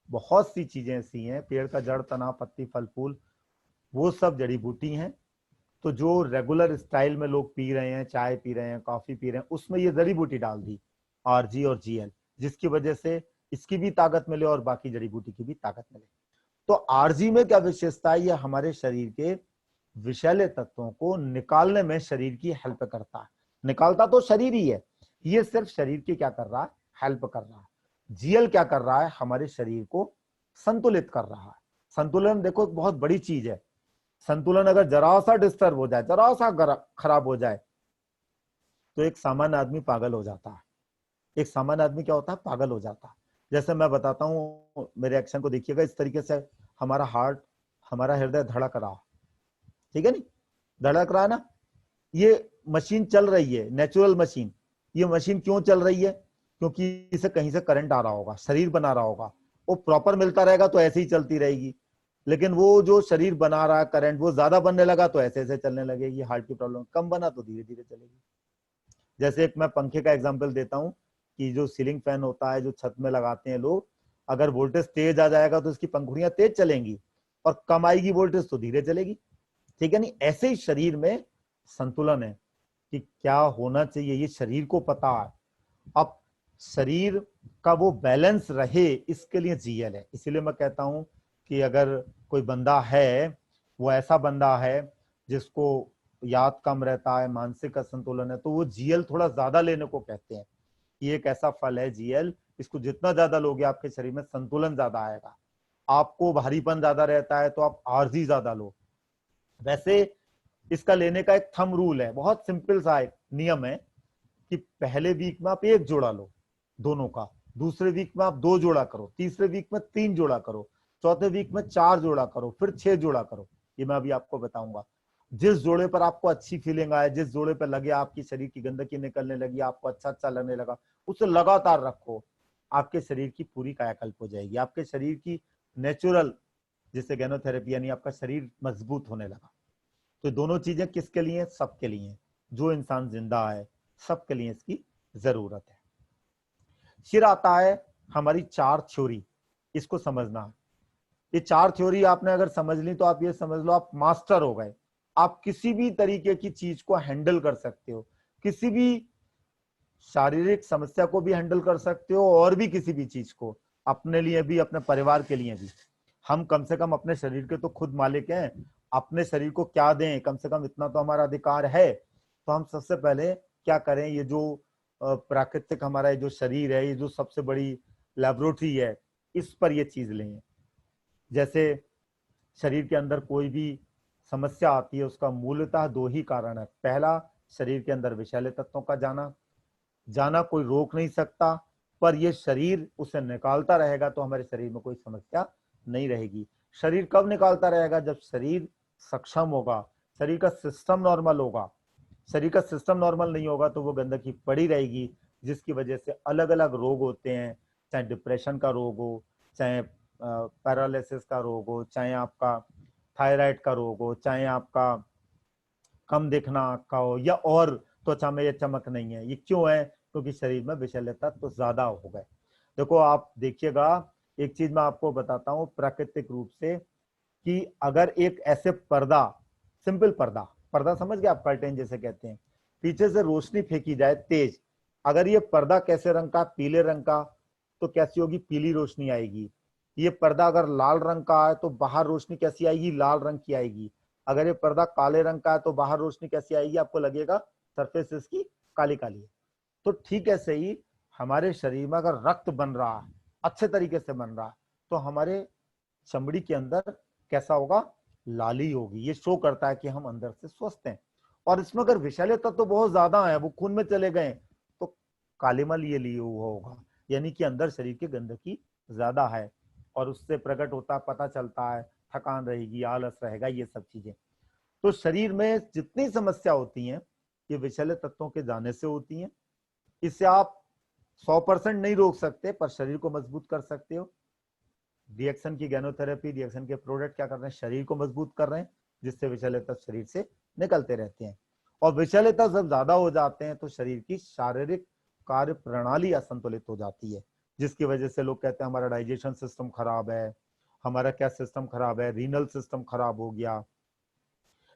बहुत सी चीजें ऐसी हैं, पेड़ का जड़, तना, पत्ती, फल, फूल, वो सब जड़ी बूटी हैं। तो जो रेगुलर स्टाइल में लोग पी रहे हैं, चाय पी रहे हैं, कॉफी पी रहे हैं, उसमें ये जड़ी बूटी डाल दी, आरजी और जीएल, जिसकी वजह से इसकी भी ताकत मिले और बाकी जड़ी बूटी की भी ताकत मिले। तो आरजी में क्या विशेषता है, ये हमारे शरीर के विषैले तत्वों को निकालने में शरीर की हेल्प करता है। निकालता तो शरीर ही है, ये सिर्फ शरीर की क्या कर रहा है, हेल्प कर रहा है। जीएल क्या कर रहा है, हमारे शरीर को संतुलित कर रहा है। संतुलन देखो एक बहुत बड़ी चीज है। संतुलन अगर जरा सा डिस्टर्ब हो जाए, जरा सा खराब हो जाए, तो एक सामान्य आदमी पागल हो जाता है। एक सामान्य आदमी क्या होता है, पागल हो जाता है। जैसे मैं बताता हूँ, मेरे एक्शन को देखिएगा, इस तरीके से हमारा हार्ट, हमारा हृदय धड़क रहा, ठीक है नहीं, धड़क रहा है ना, ये मशीन चल रही है, नेचुरल मशीन। ये मशीन क्यों चल रही है, क्योंकि इसे कहीं से करंट आ रहा होगा, शरीर बना रहा होगा, वो प्रॉपर मिलता रहेगा तो ऐसे ही चलती रहेगी। लेकिन वो जो शरीर बना रहा है करंट, वो ज्यादा बनने लगा तो ऐसे ऐसे चलने लगेगी। हार्ट की प्रॉब्लम, कम बना तो धीरे धीरे चलेगी। जैसे एक मैं पंखे का एग्जांपल देता हूँ कि जो सीलिंग फैन होता है, जो छत में लगाते हैं लोग, अगर वोल्टेज तेज आ जाएगा तो इसकी पंखुड़ियां तेज चलेंगी, और कम आएगी वोल्टेज तो धीरे चलेगी, ठीक है नहीं। ऐसे ही शरीर में संतुलन है कि क्या होना चाहिए, ये शरीर को पता है। अब शरीर का वो बैलेंस रहे, इसके लिए जीएल है। इसीलिए मैं कहता हूं कि अगर कोई बंदा है, वो ऐसा बंदा है जिसको याद कम रहता है, मानसिक असंतुलन है, तो वो जीएल थोड़ा ज्यादा लेने को कहते हैं। ये एक ऐसा फल है जीएल, इसको जितना ज्यादा लोगे आपके शरीर में संतुलन ज्यादा आएगा। आपको भारीपन ज्यादा रहता है तो आप आरजी ज्यादा लो। वैसे इसका लेने का एक थंब रूल है, बहुत सिंपल सा एक नियम है कि पहले वीक में आप 1 जोड़ा लो दोनों का, दूसरे वीक में आप 2 जोड़ा करो, तीसरे वीक में 3 जोड़ा करो, चौथे वीक में 4 जोड़ा करो, फिर 6 जोड़ा करो। ये मैं अभी आपको बताऊंगा। जिस जोड़े पर आपको अच्छी फीलिंग आए, जिस जोड़े पर लगे आपकी शरीर की गंदगी निकलने लगी, आपको अच्छा अच्छा लगने लगा, उसे लगातार रखो। आपके शरीर की पूरी कायाकल्प हो जाएगी, आपके शरीर की नेचुरल जिससे गैनोथेरेपी यानी आपका शरीर मजबूत होने लगा। तो दोनों चीजें किसके लिए? सबके लिए। जो इंसान जिंदा है सबके लिए इसकी जरूरत है। फिर आता है हमारी 4 थ्योरी, इसको समझना है। ये 4 थ्योरी आपने अगर समझ ली तो आप ये समझ लो आप मास्टर हो गए। आप किसी भी तरीके की चीज को हैंडल कर सकते हो, किसी भी शारीरिक समस्या को भी हैंडल कर सकते हो और भी किसी भी चीज को, अपने लिए भी अपने परिवार के लिए भी। हम कम से कम अपने शरीर के तो खुद मालिक हैं, अपने शरीर को क्या दें, कम से कम इतना तो हमारा अधिकार है। तो हम सबसे पहले क्या करें, ये जो प्राकृतिक हमारा ये जो शरीर है, ये जो सबसे बड़ी लेबोरेटरी है, इस पर ये चीज लें। जैसे शरीर के अंदर कोई भी समस्या आती है उसका मूलतः 2 ही कारण है। पहला, शरीर के अंदर विषैले तत्वों का जाना कोई रोक नहीं सकता, पर ये शरीर उसे निकालता रहेगा तो हमारे शरीर में कोई समस्या नहीं रहेगी। शरीर कब निकालता रहेगा? जब शरीर सक्षम होगा, शरीर का सिस्टम नॉर्मल होगा। शरीर का सिस्टम नॉर्मल नहीं होगा तो वो गंदगी पड़ी रहेगी, जिसकी वजह से अलग अलग रोग होते हैं, चाहे डिप्रेशन का रोग हो, चाहे पैरालिसिस का रोग हो, चाहे आपका थायराइड का रोग हो, चाहे आपका कम देखना का हो, या और त्वचा में ये चमक नहीं है। ये क्यों है? क्योंकि शरीर में विषैले तत्व तो ज्यादा हो गए। देखो आप देखिएगा, एक चीज मैं आपको बताता हूँ प्राकृतिक रूप से, कि अगर एक ऐसे पर्दा, सिंपल पर्दा, पर्दा समझ गए आप, कर्टेन जैसे कहते हैं, पीछे से रोशनी फेंकी जाए तेज, अगर ये पर्दा कैसे रंग का? पीले रंग का, तो कैसी होगी? पीली रोशनी आएगी। ये पर्दा अगर लाल रंग का है तो बाहर रोशनी कैसी आएगी? लाल रंग की आएगी। अगर ये पर्दा काले रंग का है तो बाहर रोशनी कैसी आएगी? आपको लगेगा सरफेस इसकी काली काली है। तो ठीक ऐसे ही हमारे शरीर में अगर रक्त बन रहा है, अच्छे तरीके से बन रहा है, तो हमारे चमड़ी के अंदर कैसा होगा? लाली होगी। ये शो करता है कि हम अंदर से स्वस्थ हैं। और इसमें अगर विषैले तत्व तो बहुत ज्यादा है, वो खून में चले गए, तो कालीमल ये लिए हुआ होगा, यानी कि अंदर शरीर की गंदगी ज्यादा है, और उससे प्रकट होता पता चलता है थकान रहेगी, आलस रहेगा, ये सब चीजें। तो शरीर में जितनी समस्या होती हैं ये विषैले तत्वों के जाने से होती हैं। इससे आप 100% नहीं रोक सकते, पर शरीर को मजबूत कर सकते हो। रिएक्शन की गैनोथेरेपी, रिएक्शन के प्रोडक्ट क्या कर रहे हैं? शरीर को मजबूत कर रहे हैं, जिससे विषैले तत्व शरीर से निकलते रहते हैं। और विषैले तत्व जब ज्यादा हो जाते हैं तो शरीर की शारीरिक कार्य प्रणाली असंतुलित हो जाती है, जिसकी वजह से लोग कहते हैं हमारा डाइजेशन सिस्टम खराब है, हमारा क्या सिस्टम खराब है, रीनल सिस्टम खराब हो गया,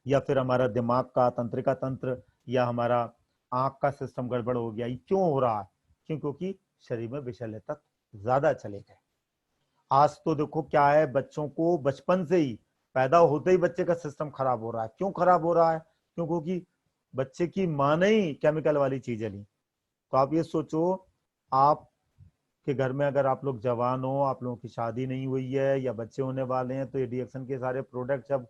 या फिर हमारा दिमाग का तंत्रिका तंत्र, या हमारा आंख का सिस्टम गड़बड़ हो गया। ये क्यों हो रहा है? क्योंकि शरीर में विषैले तत्व ज्यादा चले गए। आज तो देखो क्या है, बच्चों को बचपन से ही, पैदा होते ही बच्चे का सिस्टम खराब हो रहा है। क्यों खराब हो रहा है? क्योंकि बच्चे की मां ने ही केमिकल वाली चीजें ली। तो आप ये सोचो, आप के घर में अगर आप लोग जवान हो, आप लोगों की शादी नहीं हुई है या बच्चे होने वाले हैं, तो ये रिएक्शन के सारे प्रोडक्ट जब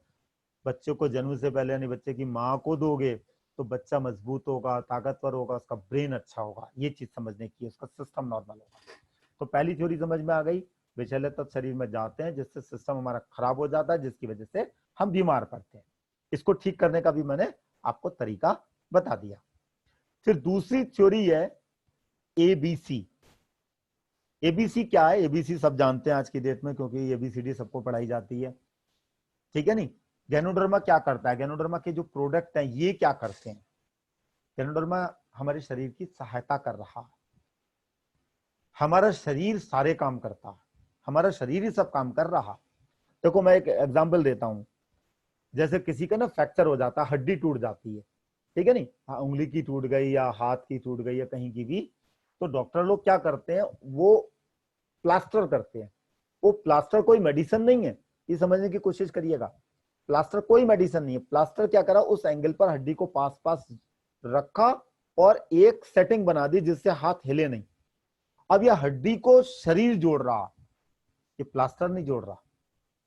बच्चे को जन्म से पहले यानी बच्चे की माँ को दोगे तो बच्चा मजबूत होगा, ताकतवर होगा, उसका ब्रेन अच्छा होगा। ये चीज समझने की, उसका सिस्टम नॉर्मल होगा। तो पहली थ्योरी समझ में आ गई, विषैले तत्व शरीर में जाते हैं जिससे सिस्टम हमारा खराब हो जाता है, जिसकी वजह से हम बीमार पड़ते हैं। इसको ठीक करने का भी मैंने आपको तरीका बता दिया। फिर दूसरी थ्योरी है एबीसी। एबीसी क्या है? एबीसी सब जानते हैं आज की डेट में, क्योंकि एबीसीडी सबको पढ़ाई जाती है, ठीक है नहीं? गैनोडर्मा क्या करता है? गैनोडर्मा के जो प्रोडक्ट हैं ये क्या करते हैं? गैनोडर्मा हमारे शरीर की सहायता कर रहा है। हमारा शरीर सारे काम करता है, हमारा शरीर ही सब काम कर रहा। देखो मैं एक एग्जांपल देता हूं, जैसे किसी का ना फ्रैक्चर हो जाता है, हड्डी टूट जाती है, ठीक है नहीं? उंगली की टूट गई या हाथ की टूट गई या कहीं की भी, तो डॉक्टर लोग क्या करते हैं? वो प्लास्टर करते हैं। वो प्लास्टर कोई मेडिसिन नहीं है, ये समझने की कोशिश करिएगा। प्लास्टर कोई मेडिसिन नहीं है। प्लास्टर क्या करा? उस एंगल पर हड्डी को पास पास रखा और एक सेटिंग बना दी जिससे हाथ हिले नहीं। अब यह हड्डी को शरीर जोड़ रहा, ये प्लास्टर नहीं जोड़ रहा।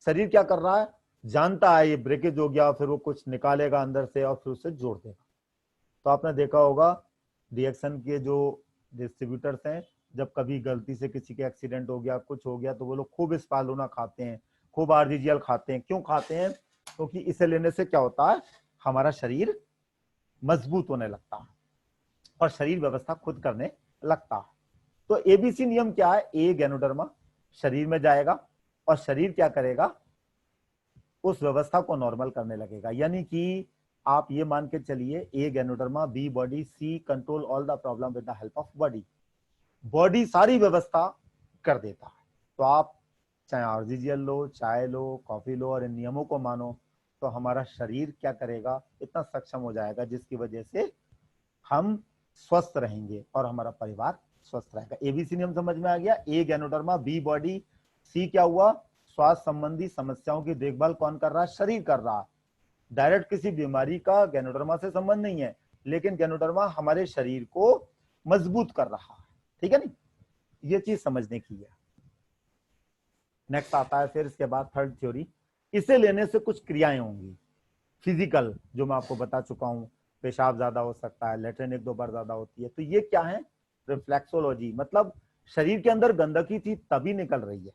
शरीर क्या कर रहा है? जानता है ये ब्रेकेज हो गया, फिर वो कुछ निकालेगा अंदर से और फिर उसे जोड़ देगा। तो आपने देखा होगा रिएक्शन के जो डिस्ट्रीब्यूटर्स हैं, जब कभी गलती से किसी के एक्सीडेंट हो गया, कुछ हो गया, तो वो लोग खूब स्पालूना खाते हैं, खूब आरजीजीएल खाते हैं। क्यों खाते हैं? क्योंकि इसे लेने से क्या होता है? हमारा शरीर मजबूत होने लगता है और शरीर व्यवस्था खुद करने लगता है। तो एबीसी नियम क्या है? ए गैनोडर्मा शरीर में जाएगा और शरीर क्या करेगा? उस व्यवस्था को नॉर्मल करने लगेगा। यानी कि आप ये मान के चलिए, A ganoderma, B body, C control all the problem with the help of body. Body सारी व्यवस्था कर देता है। तो आप चाहे आरजीजीएल लो, चाय लो, कॉफी लो, और इन नियमों को मानो, तो हमारा शरीर क्या करेगा, इतना सक्षम हो जाएगा जिसकी वजह से हम स्वस्थ रहेंगे और हमारा परिवार स्वस्थ रहेगा। एबीसी नियम समझ में आ गया। ए गैनोडर्मा, बी बॉडी, सी क्या हुआ, स्वास्थ्य संबंधी समस्याओं की देखभाल कौन कर रहा है, शरीर कर रहा है। डायरेक्ट किसी बीमारी का गैनोडर्मा से संबंध नहीं है, लेकिन गैनोडर्मा हमारे शरीर को मजबूत कर रहा है। ठीक है नहीं, ये चीज समझने की है। नेक्स्ट आता है फिर इसके बाद थर्ड थ्योरी। इसे लेने से कुछ क्रियाएं होंगी फिजिकल, जो मैं आपको बता चुका हूं। पेशाब ज्यादा हो सकता है, लेटरिन 1-2 बार ज्यादा होती है। तो ये क्या है, रिफ्लेक्सोलॉजी, मतलब शरीर के अंदर गंदगी थी तभी निकल रही है।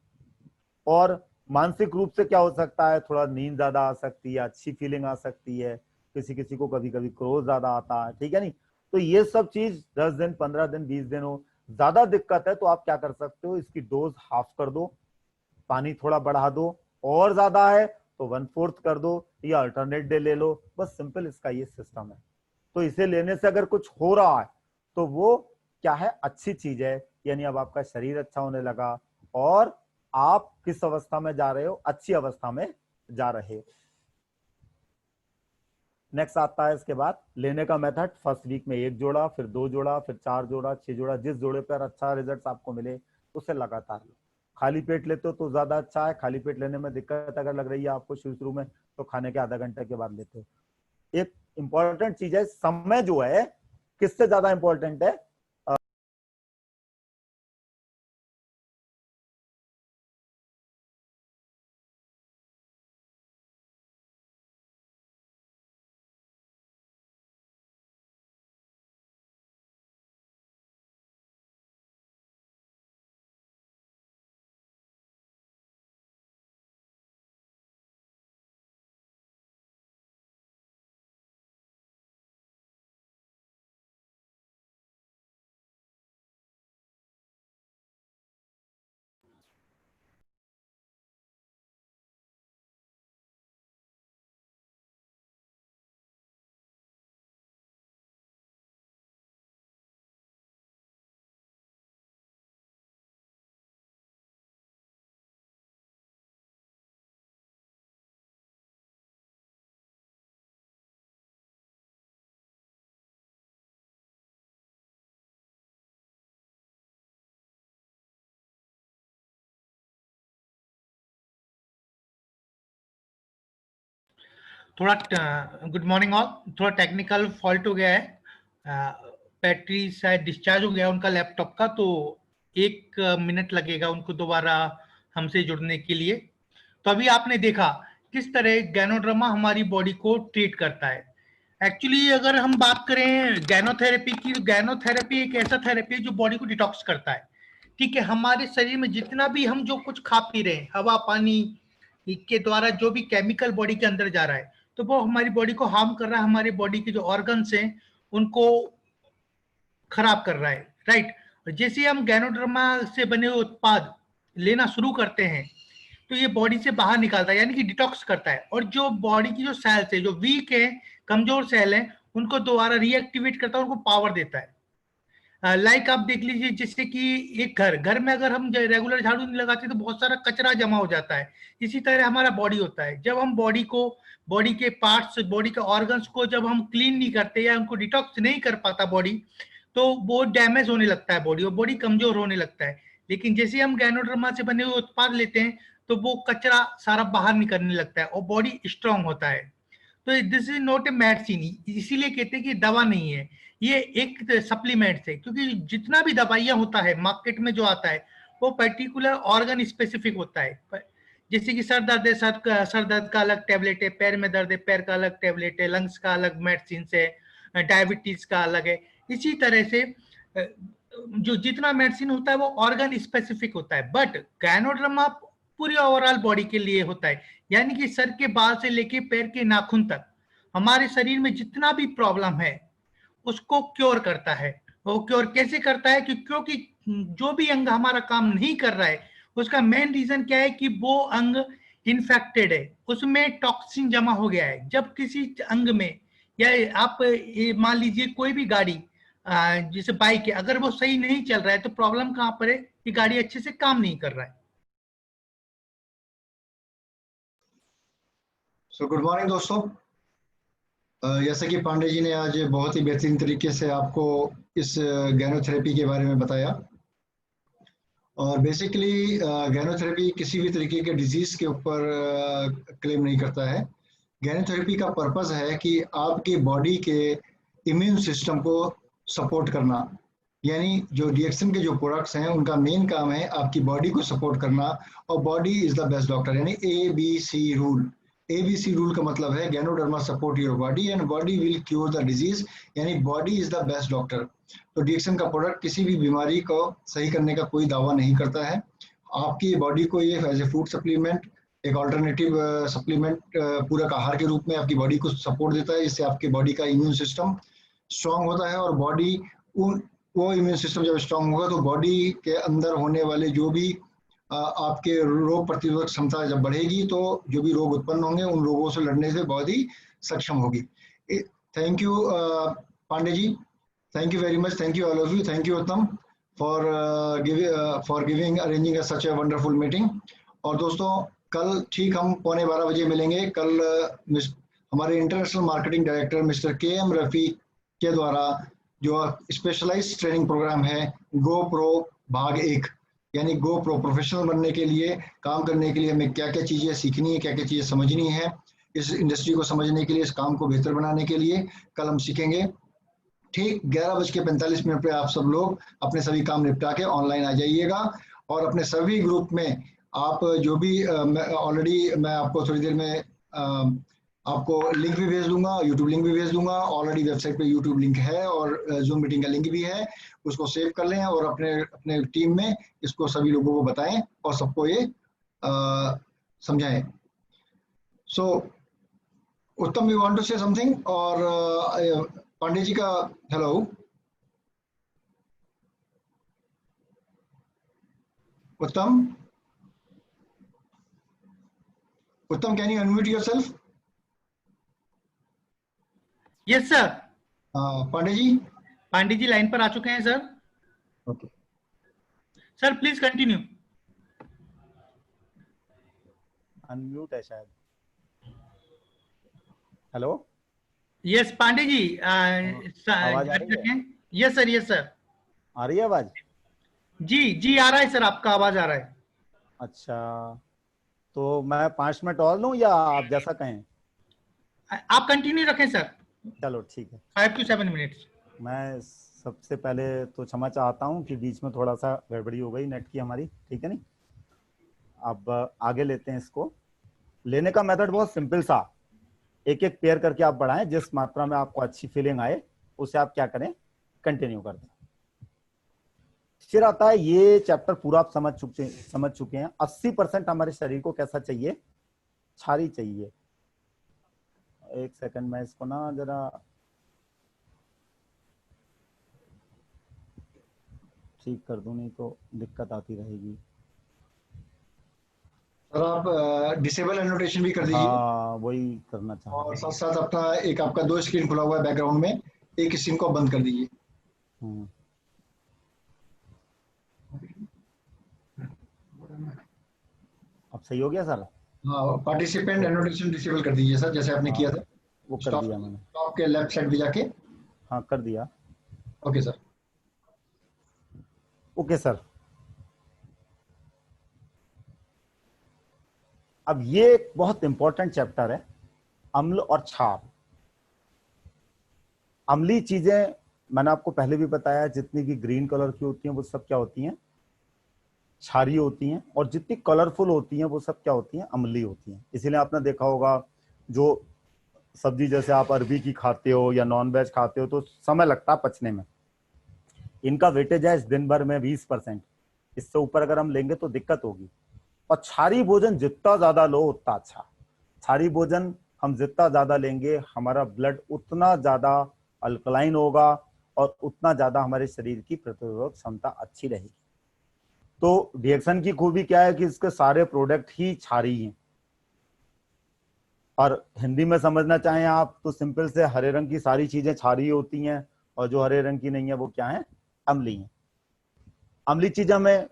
और मानसिक रूप से क्या हो सकता है, थोड़ा नींद ज्यादा आ सकती है, अच्छी फीलिंग आ सकती है, किसी किसी को कभी कभी क्रोध ज्यादा आता है। ठीक है नहीं, तो ये सब चीज 10 दिन, 15 दिन, 20 दिन हो, ज्यादा दिक्कत है तो आप क्या कर सकते हो, इसकी डोज हाफ कर दो, पानी थोड़ा बढ़ा दो, और ज्यादा है तो 1/4 कर दो, या अल्टरनेट डे ले लो। बस सिंपल इसका ये सिस्टम है। तो इसे लेने से अगर कुछ हो रहा है तो वो क्या है, अच्छी चीज है। यानी अब आपका शरीर अच्छा होने लगा और आप किस अवस्था में जा रहे हो, अच्छी अवस्था में जा रहे हो। नेक्स्ट आता है इसके बाद लेने का मेथड। फर्स्ट वीक में 1 जोड़ा, फिर 2 जोड़ा, फिर 4 जोड़ा, 6 जोड़ा। जिस जोड़े पर अच्छा रिजल्ट आपको मिले उसे लगातार लो। खाली पेट लेते हो तो ज्यादा अच्छा है। खाली पेट लेने में दिक्कत अगर लग रही है आपको शुरू में, तो खाने के आधा घंटे के बाद लेते हो। एक इंपॉर्टेंट चीज है, समय जो है किससे ज्यादा इंपॉर्टेंट है, थोड़ा गुड मॉर्निंग ऑल, थोड़ा टेक्निकल फॉल्ट हो गया है। बैटरी शायद डिस्चार्ज हो गया उनका लैपटॉप का, तो 1 मिनट लगेगा उनको दोबारा हमसे जुड़ने के लिए। तो अभी आपने देखा किस तरह गैनोड्रामा हमारी बॉडी को ट्रीट करता है। एक्चुअली अगर हम बात करें गैनोथेरेपी की, तो गैनोथेरेपी एक ऐसा थेरेपी है जो बॉडी को डिटॉक्स करता है। ठीक है, हमारे शरीर में जितना भी हम जो कुछ खा पी रहे हैं, हवा पानी के द्वारा जो भी केमिकल बॉडी के अंदर जा रहा है, तो वो हमारी बॉडी को हार्म कर रहा है। हमारी बॉडी के जो ऑर्गन्स हैं उनको खराब कर रहा है, राइट। और जैसे हम गैनोड्रामा से बने हुए उत्पाद लेना शुरू करते हैं तो ये बॉडी से बाहर निकालता है, यानी कि डिटॉक्स करता है। और जो बॉडी की जो सेल्स है, जो वीक है, कमजोर सेल है, उनको दोबारा रीएक्टिवेट करता है, उनको पावर देता है। लाइक आप देख लीजिए, जैसे कि एक घर में अगर हम रेगुलर झाड़ू नहीं लगाते तो बहुत सारा कचरा जमा हो जाता है। इसी तरह हमारा बॉडी होता है। जब हम बॉडी के पार्ट्स, बॉडी के ऑर्गन्स को जब हम क्लीन नहीं करते या उनको डिटॉक्स नहीं कर पाता बॉडी, तो वो डैमेज होने लगता है बॉडी, और बॉडी कमजोर होने लगता है। लेकिन जैसे हम गैनोड्रामा से बने हुए उत्पाद लेते हैं तो वो कचरा सारा बाहर निकलने लगता है और बॉडी स्ट्रांग होता है। तो this is not a medicine, इसीलिए कहते हैं कि दवा नहीं है, ये एक सप्लीमेंट है। क्योंकि जितना भी दवाइयां होता है मार्केट में जो आता है वो पर्टिकुलर ऑर्गन स्पेसिफिक होता है। जैसे कि सर दर्द है, सर दर्द का अलग टेबलेट है, पैर में दर्द है, पैर का अलग टेबलेट है, लंग्स का अलग मेडिसिन है, डायबिटीज का अलग है। इसी तरह से जो जितना मेडिसिन होता है वो ऑर्गन स्पेसिफिक होता है। बट गैनोड्रामा पूरी ओवरऑल बॉडी के लिए होता है, यानी कि सर के बाल से लेके पैर के नाखून तक हमारे शरीर में जितना भी प्रॉब्लम है उसको क्योर करता है। वो क्योर कैसे करता है, क्योंकि जो भी अंग हमारा काम नहीं कर रहा है उसका मेन रीजन क्या है कि वो अंग इन्फेक्टेड है, उसमें टॉक्सिन जमा हो गया है, जब किसी अंग में, या आप मान लीजिए कोई भी गाड़ी, जैसे बाइक है, अगर वो सही नहीं चल रहा है तो प्रॉब्लम कहां पर है कि गाड़ी अच्छे से काम नहीं कर रहा है। गुड मॉर्निंग दोस्तों। जैसा कि पांडे जी ने आज बहुत ही बेहतरीन तरीके से आपको इस गैनोथेरेपी के बारे में बताया। और बेसिकली गैनोथेरेपी किसी भी तरीके के डिजीज के ऊपर क्लेम नहीं करता है। गैनोथेरेपी का पर्पस है कि आपकी बॉडी के इम्यून सिस्टम को सपोर्ट करना, यानी जो डीएक्सन के जो प्रोडक्ट्स हैं उनका मेन काम है आपकी बॉडी को सपोर्ट करना। और body is the best doctor, यानी ABC रूल। ABC रूल का मतलब है ganoderma support your body and body will cure the disease, यानी body is the best doctor. तो डीएक्सन का प्रोडक्ट किसी भी बीमारी को सही करने का कोई दावा नहीं करता है। आपकी बॉडी को ये एज ए फूड सप्लीमेंट, एक ऑल्टरनेटिव सप्लीमेंट, पूरक आहार के रूप में आपकी बॉडी को सपोर्ट देता है। इससे आपकी बॉडी का इम्यून सिस्टम स्ट्रांग होता है और बॉडी वो इम्यून सिस्टम जब स्ट्रांग होगा तो बॉडी के अंदर होने वाले जो भी आपके रोग प्रतिरोधक क्षमता जब बढ़ेगी तो जो भी रोग उत्पन्न होंगे उन रोगों से लड़ने से बॉडी सक्षम होगी। Thank you Pandey ji, thank you very much, thank you all of you, thank you Uttam for giving arranging such a wonderful meeting. और दोस्तों कल ठीक हम 11:15 बजे मिलेंगे। कल हमारे international marketing director mister KM Rafi के द्वारा जो स्पेशलाइज्ड ट्रेनिंग प्रोग्राम है गो प्रो भाग 1, यानी गो प्रो प्रोफेशनल बनने के लिए, काम करने के लिए हमें क्या क्या चीज़ें सीखनी है, क्या क्या चीज़ें समझनी है, इस इंडस्ट्री को समझने के लिए, इस काम को बेहतर बनाने के लिए कल हम सीखेंगे। ठीक 11:45 पे आप सब लोग अपने सभी काम निपटा के ऑनलाइन आ जाइएगा। और अपने सभी ग्रुप में आप जो भी ऑलरेडी मैं आपको थोड़ी देर में आपको लिंक भी भेज दूंगा, यूट्यूब लिंक भी भेज दूंगा। ऑलरेडी वेबसाइट पे यूट्यूब लिंक है और जूम मीटिंग का लिंक भी है, उसको सेव कर लें और अपने अपने टीम में इसको सभी लोगों को बताएं और सबको ये समझाएं। So Uttam, you want to say something? और पांडे जी का hello. Uttam, Uttam, can you unmute yourself? Yes sir. Pandey ji line पर आ चुके हैं sir. Okay sir please continue. Unmute है शायद। हेलो, यस पांडे जी, आवाज आ रही है? Yes sir, yes sir. आ रही है आवाज? जी जी आ रहा है सर, आपका आवाज आ रहा है। अच्छा, तो मैं 5 मिनट और लूं या आप जैसा कहें? आप कंटिन्यू रखें सर। चलो ठीक है, 5 to 7 मिनट्स। मैं सबसे पहले तो क्षमा चाहता हूं कि बीच में थोड़ा सा गड़बड़ी हो गई नेट की हमारी, ठीक है नहीं। अब आगे लेते हैं इसको। लेने का मेथड बहुत सिंपल सा, एक एक पेयर करके आप बढ़ाएं, जिस मात्रा में आपको अच्छी फीलिंग आए उसे आप क्या करें, कंटिन्यू कर दें। फिर आता है ये चैप्टर पूरा आप समझ चुके हैं। 80% हमारे शरीर को कैसा चाहिए? क्षारी चाहिए। एक सेकंड, मैं इसको ना जरा ठीक कर दूं, नहीं तो दिक्कत आती रहेगी। सर आप डिसेबल एनोटेशन भी कर दीजिए। हाँ, वही करना चाह रहा हूं। और साथ साथ अपना एक आपका 2 स्क्रीन खुला हुआ है बैकग्राउंड में, एक स्क्रीन को बंद कर दीजिए। अब सही हो गया सर? हाँ, पार्टिसिपेंट एनोटेशन डिसेबल कर दीजिए सर, जैसे आपने किया था। वो कर दिया मैंने। टॉप के लेफ्ट साइड पे जाके। हाँ, कर दिया। Okay sir. Okay sir. अब ये एक बहुत इंपॉर्टेंट चैप्टर है, अम्ल और क्षार। अम्लीय चीजें मैंने आपको पहले भी बताया, जितनी भी ग्रीन कलर की होती हैं वो सब क्या होती हैं? क्षारीय होती हैं। और जितनी कलरफुल होती हैं वो सब क्या होती हैं? अम्लीय होती हैं। इसीलिए आपने देखा होगा, जो सब्जी जैसे आप अरबी की खाते हो या नॉन वेज खाते हो तो समय लगता है पचने में। इनका वेटेज है इस दिन भर में 20%। इससे ऊपर अगर हम लेंगे तो दिक्कत होगी। और क्षारीय भोजन जितना ज्यादा लो उतना अच्छा। क्षारीय भोजन हम जितना ज्यादा लेंगे हमारा ब्लड उतना ज्यादा अल्कलाइन होगा और उतना ज्यादा हमारे शरीर की प्रतिरोधक क्षमता अच्छी रहेगी। तो डीएक्सन की खूबी क्या है कि इसके सारे प्रोडक्ट ही क्षारीय हैं। और हिंदी में समझना चाहें आप तो सिंपल से हरे रंग की सारी चीजें क्षारीय होती हैं और जो हरे रंग की नहीं है वो क्या है, अम्लीय है। अम्लीय चीज हमें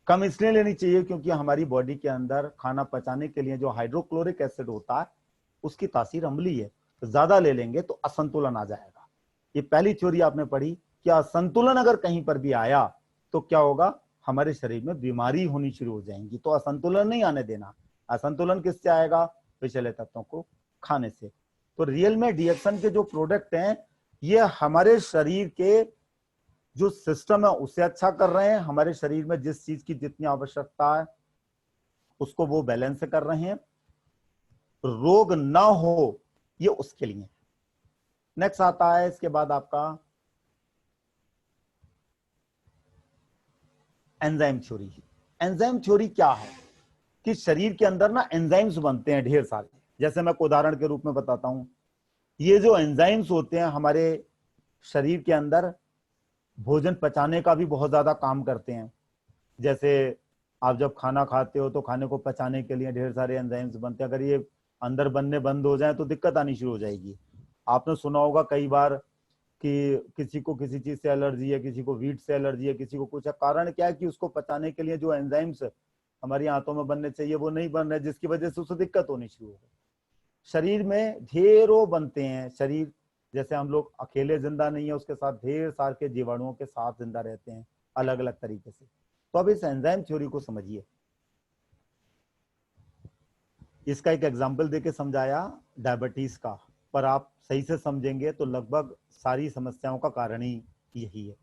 कम इसलिए लेनी चाहिए क्योंकि हमारी बॉडी के अंदर खाना पचाने के लिए जो हाइड्रोक्लोरिक एसिड होता है उसकी तासीर अम्लीय है, तो ज्यादा ले लेंगे तो असंतुलन आ जाएगा। ये पहली थ्योरी आपने पढ़ी कि असंतुलन अगर कहीं पर भी आया तो क्या होगा, हमारे शरीर में बीमारी होनी शुरू हो जाएंगी। तो असंतुलन नहीं आने देना। असंतुलन किससे आएगा, विषैले तत्वों को खाने से। तो रियल में डीएक्सन के जो प्रोडक्ट हैं ये हमारे शरीर के जो सिस्टम है उसे अच्छा कर रहे हैं, हमारे शरीर में जिस चीज की जितनी आवश्यकता है उसको वो बैलेंस कर रहे हैं, रोग ना हो ये उसके लिए। नेक्स्ट आता है इसके बाद आपका एंजाइम थ्योरी। एंजाइम थ्योरी क्या है कि शरीर के अंदर ना एंजाइम्स बनते हैं ढेर सारे। जैसे मैं उदाहरण के रूप में बताता हूं, ये जो एंजाइम्स होते हैं हमारे शरीर के अंदर भोजन पचाने का भी बहुत ज्यादा काम करते हैं। जैसे आप जब खाना खाते हो तो खाने को पचाने के लिए ढेर सारे एंजाइम्स बनते हैं। अगर ये अंदर बनने बंद हो जाए तो दिक्कत आनी शुरू हो जाएगी। आपने सुना होगा कई बार कि किसी को किसी चीज से एलर्जी है, किसी को वीट से एलर्जी है, किसी को कुछ है। कारण क्या है कि उसको पचाने के लिए जो एंजाइम्स हमारी आंतों में बनने चाहिए वो नहीं बन रहे, जिसकी वजह से उसे दिक्कत होनी शुरू हो गई। शरीर में ढेरों बनते हैं। शरीर जैसे हम लोग अकेले जिंदा नहीं है, उसके साथ ढेर सारे जीवाणुओं के साथ जिंदा रहते हैं अलग अलग तरीके से। तो अब इस एंजाइम थ्योरी को समझिए। इसका एक एग्जांपल देके समझाया डायबिटीज का, पर आप सही से समझेंगे तो लगभग सारी समस्याओं का कारण ही यही है,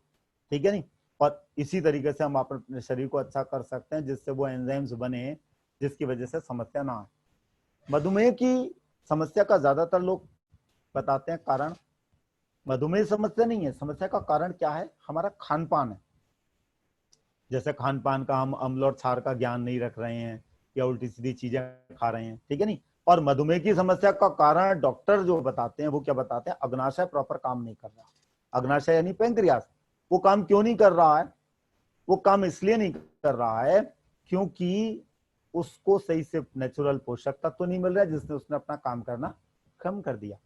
ठीक है नहीं। और इसी तरीके से हम अपने शरीर को अच्छा कर सकते हैं जिससे वो एंजाइम्स बने जिसकी वजह से समस्या ना आए। मधुमेह की समस्या का ज्यादातर लोग बताते हैं कारण, मधुमेह समस्या नहीं है, समस्या का कारण क्या है, हमारा खान पान है। जैसे खान पान का हम अम्ल और क्षार का ज्ञान नहीं रख रहे हैं या उल्टी सीधी चीजें खा रहे हैं, ठीक है नहीं। और मधुमेह की समस्या का कारण डॉक्टर जो बताते हैं वो क्या बताते हैं, अग्नाशय प्रॉपर काम नहीं कर रहा। अग्नाशय यानी पैंक्रियास, वो काम क्यों नहीं कर रहा है, वो काम इसलिए नहीं कर रहा है क्योंकि उसको सही से नेचुरल पोषक तत्व तो नहीं मिल रहा है, जिसने उसने अपना काम करना कम कर दिया।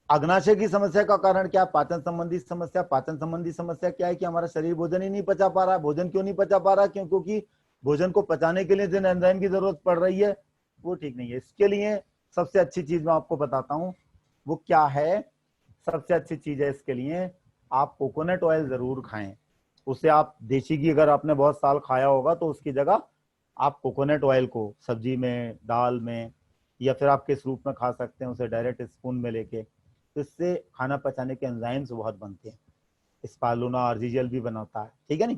अग्नाशय की समस्या का कारण क्या, पाचन संबंधी समस्या। पाचन संबंधी समस्या क्या है कि हमारा शरीर भोजन ही नहीं पचा पा रहा है। भोजन क्यों नहीं पचा पा रहा, क्योंकि भोजन को पचाने के लिए जिन एंजाइम की जरूरत पड़ रही है वो ठीक नहीं है। इसके लिए सबसे अच्छी चीज मैं आपको बताता हूं वो क्या है। सबसे अच्छी चीज है इसके लिए, आप कोकोनट ऑयल जरूर खाएं। उसे आप देसी घी अगर आपने बहुत साल खाया होगा तो उसकी जगह आप कोकोनट ऑयल को सब्जी में, दाल में, या फिर आप किस रूप में खा सकते हैं उसे डायरेक्ट स्पून में लेके। तो इससे खाना पचाने के एंजाइम्स बहुत बनते हैं। स्पालुना आर्जीजियल भी बनाता है, ठीक है नहीं।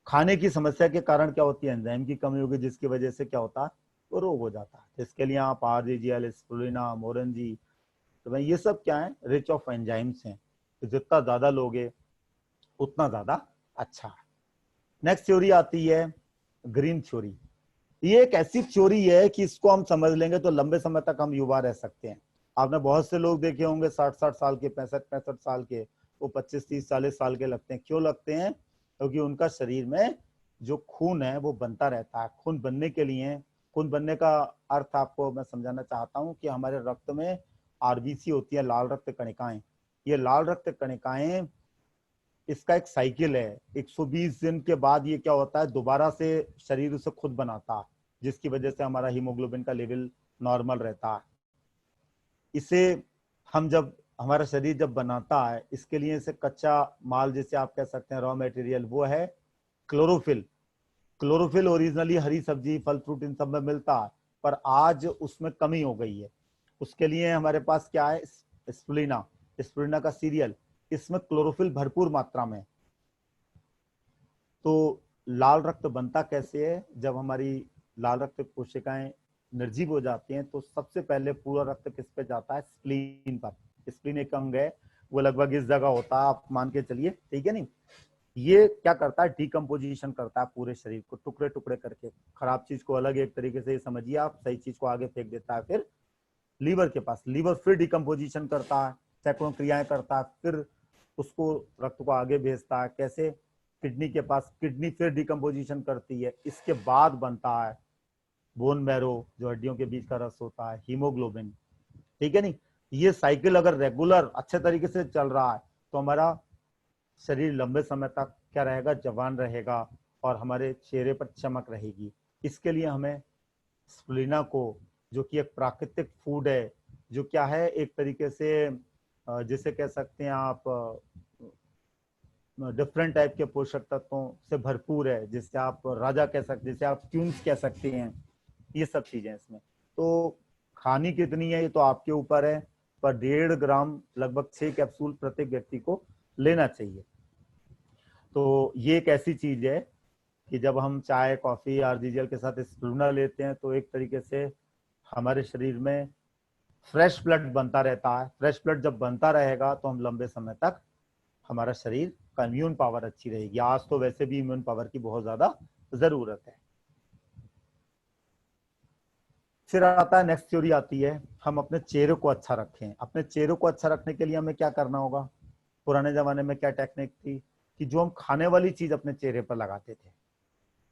खाने की समस्या के कारण क्या होती है, एंजाइम की कमी होगी, जिसकी वजह से क्या होता है, वो रोग हो जाता है। इसके लिए आप आर्जीजियल, स्पुलिना, मोरंजी, तो भाई ये सब क्या है, रिच ऑफ एंजाइम्स हैं। तो जितना ज्यादा लोगे उतना ज्यादा अच्छा है। नेक्स्ट थ्योरी आती है ग्रीन थ्योरी। ये एक ऐसी थ्योरी है कि इसको हम समझ लेंगे तो लंबे समय तक हम युवा रह सकते हैं। आपने बहुत से लोग देखे होंगे 60-60 साल के, 65-65 साल के, वो 25-30-40 साल के लगते हैं। क्यों लगते हैं, क्योंकि उनका शरीर में जो खून है वो बनता रहता है। खून बनने के लिए, खून बनने का अर्थ आपको मैं समझाना चाहता हूं कि हमारे रक्त में आरबीसी होती है, लाल रक्त कणिकाएं। ये लाल रक्त कणिकाएं, इसका एक साइकिल है। 120 दिन के बाद ये क्या होता है, दोबारा से शरीर उसे खुद बनाता है, जिसकी वजह से हमारा हीमोग्लोबिन का लेवल नॉर्मल रहता है। इसे हम जब, हमारा शरीर जब बनाता है, इसके लिए इसे कच्चा माल जिसे आप कह सकते हैं रॉ मटेरियल, वो है क्लोरोफिल। क्लोरोफिल ओरिजिनली हरी सब्जी, फल फ्रूट इन सब में मिलता है, पर आज उसमें कमी हो गई है। उसके लिए हमारे पास क्या है, स्पुलिना, स्पुलिना का सीरियल, इसमें क्लोरोफिल भरपूर मात्रा में। तो लाल रक्त बनता कैसे है, जब हमारी लाल रक्त कोशिकाएं निर्जीव हो जाती हैं तो सबसे पहले पूरा रक्त किस पे जाता है, स्प्लीन पर। स्प्लीन एक अंग है, वो लगभग इस जगह होता है, आप मान के चलिए, ठीक है नहीं। ये क्या करता है, डिकम्पोजिशन करता है पूरे शरीर को, टुकड़े टुकड़े करके। खराब चीज को अलग एक तरीके से समझिए आप, सही चीज को आगे फेंक देता है। फिर लीवर के पास, लीवर फिर डिकम्पोजिशन करता है, सैकड़ों क्रियाएं करता है, फिर उसको रक्त को आगे भेजता है। कैसे, किडनी के पास, किडनी फिर डिकम्पोजिशन करती है, इसके बाद बनता है बोन मैरो जो हड्डियों के बीच का रस होता है, हीमोग्लोबिन, ठीक है नहीं, ये साइकिल अगर रेगुलर अच्छे तरीके से चल रहा है तो हमारा शरीर लंबे समय तक क्या रहेगा, जवान रहेगा और हमारे चेहरे पर चमक रहेगी। इसके लिए हमें स्प्रुलिना को, जो कि एक प्राकृतिक फूड है, जो क्या है एक तरीके से जिसे कह सकते हैं आप डिफरेंट टाइप के पोषक तत्वों से भरपूर है, जिससे आप राजा कह सकते, जिसे आप क्यून्स कह सकते हैं, ये सब चीजें इसमें। तो खानी कितनी है ये तो आपके ऊपर है, पर 1.5 ग्राम लगभग 6 कैप्सूल प्रत्येक व्यक्ति को लेना चाहिए। तो ये एक ऐसी चीज है कि जब हम चाय, कॉफी, आरजीजीएल के साथ स्प्रुलिना लेते हैं तो एक तरीके से हमारे शरीर में फ्रेश ब्लड बनता रहता है। फ्रेश ब्लड जब बनता रहेगा तो हम लंबे समय तक, हमारा शरीर का इम्यून पावर अच्छी रहेगी। आज तो वैसे भी इम्यून पावर की बहुत ज्यादा जरूरत है। फिर आता है नेक्स्ट थ्योरी आती है, हम अपने चेहरे को अच्छा रखें। अपने चेहरे को अच्छा रखने के लिए हमें क्या करना होगा? पुराने जमाने में क्या टेक्निक थी कि जो हम खाने वाली चीज अपने चेहरे पर लगाते थे,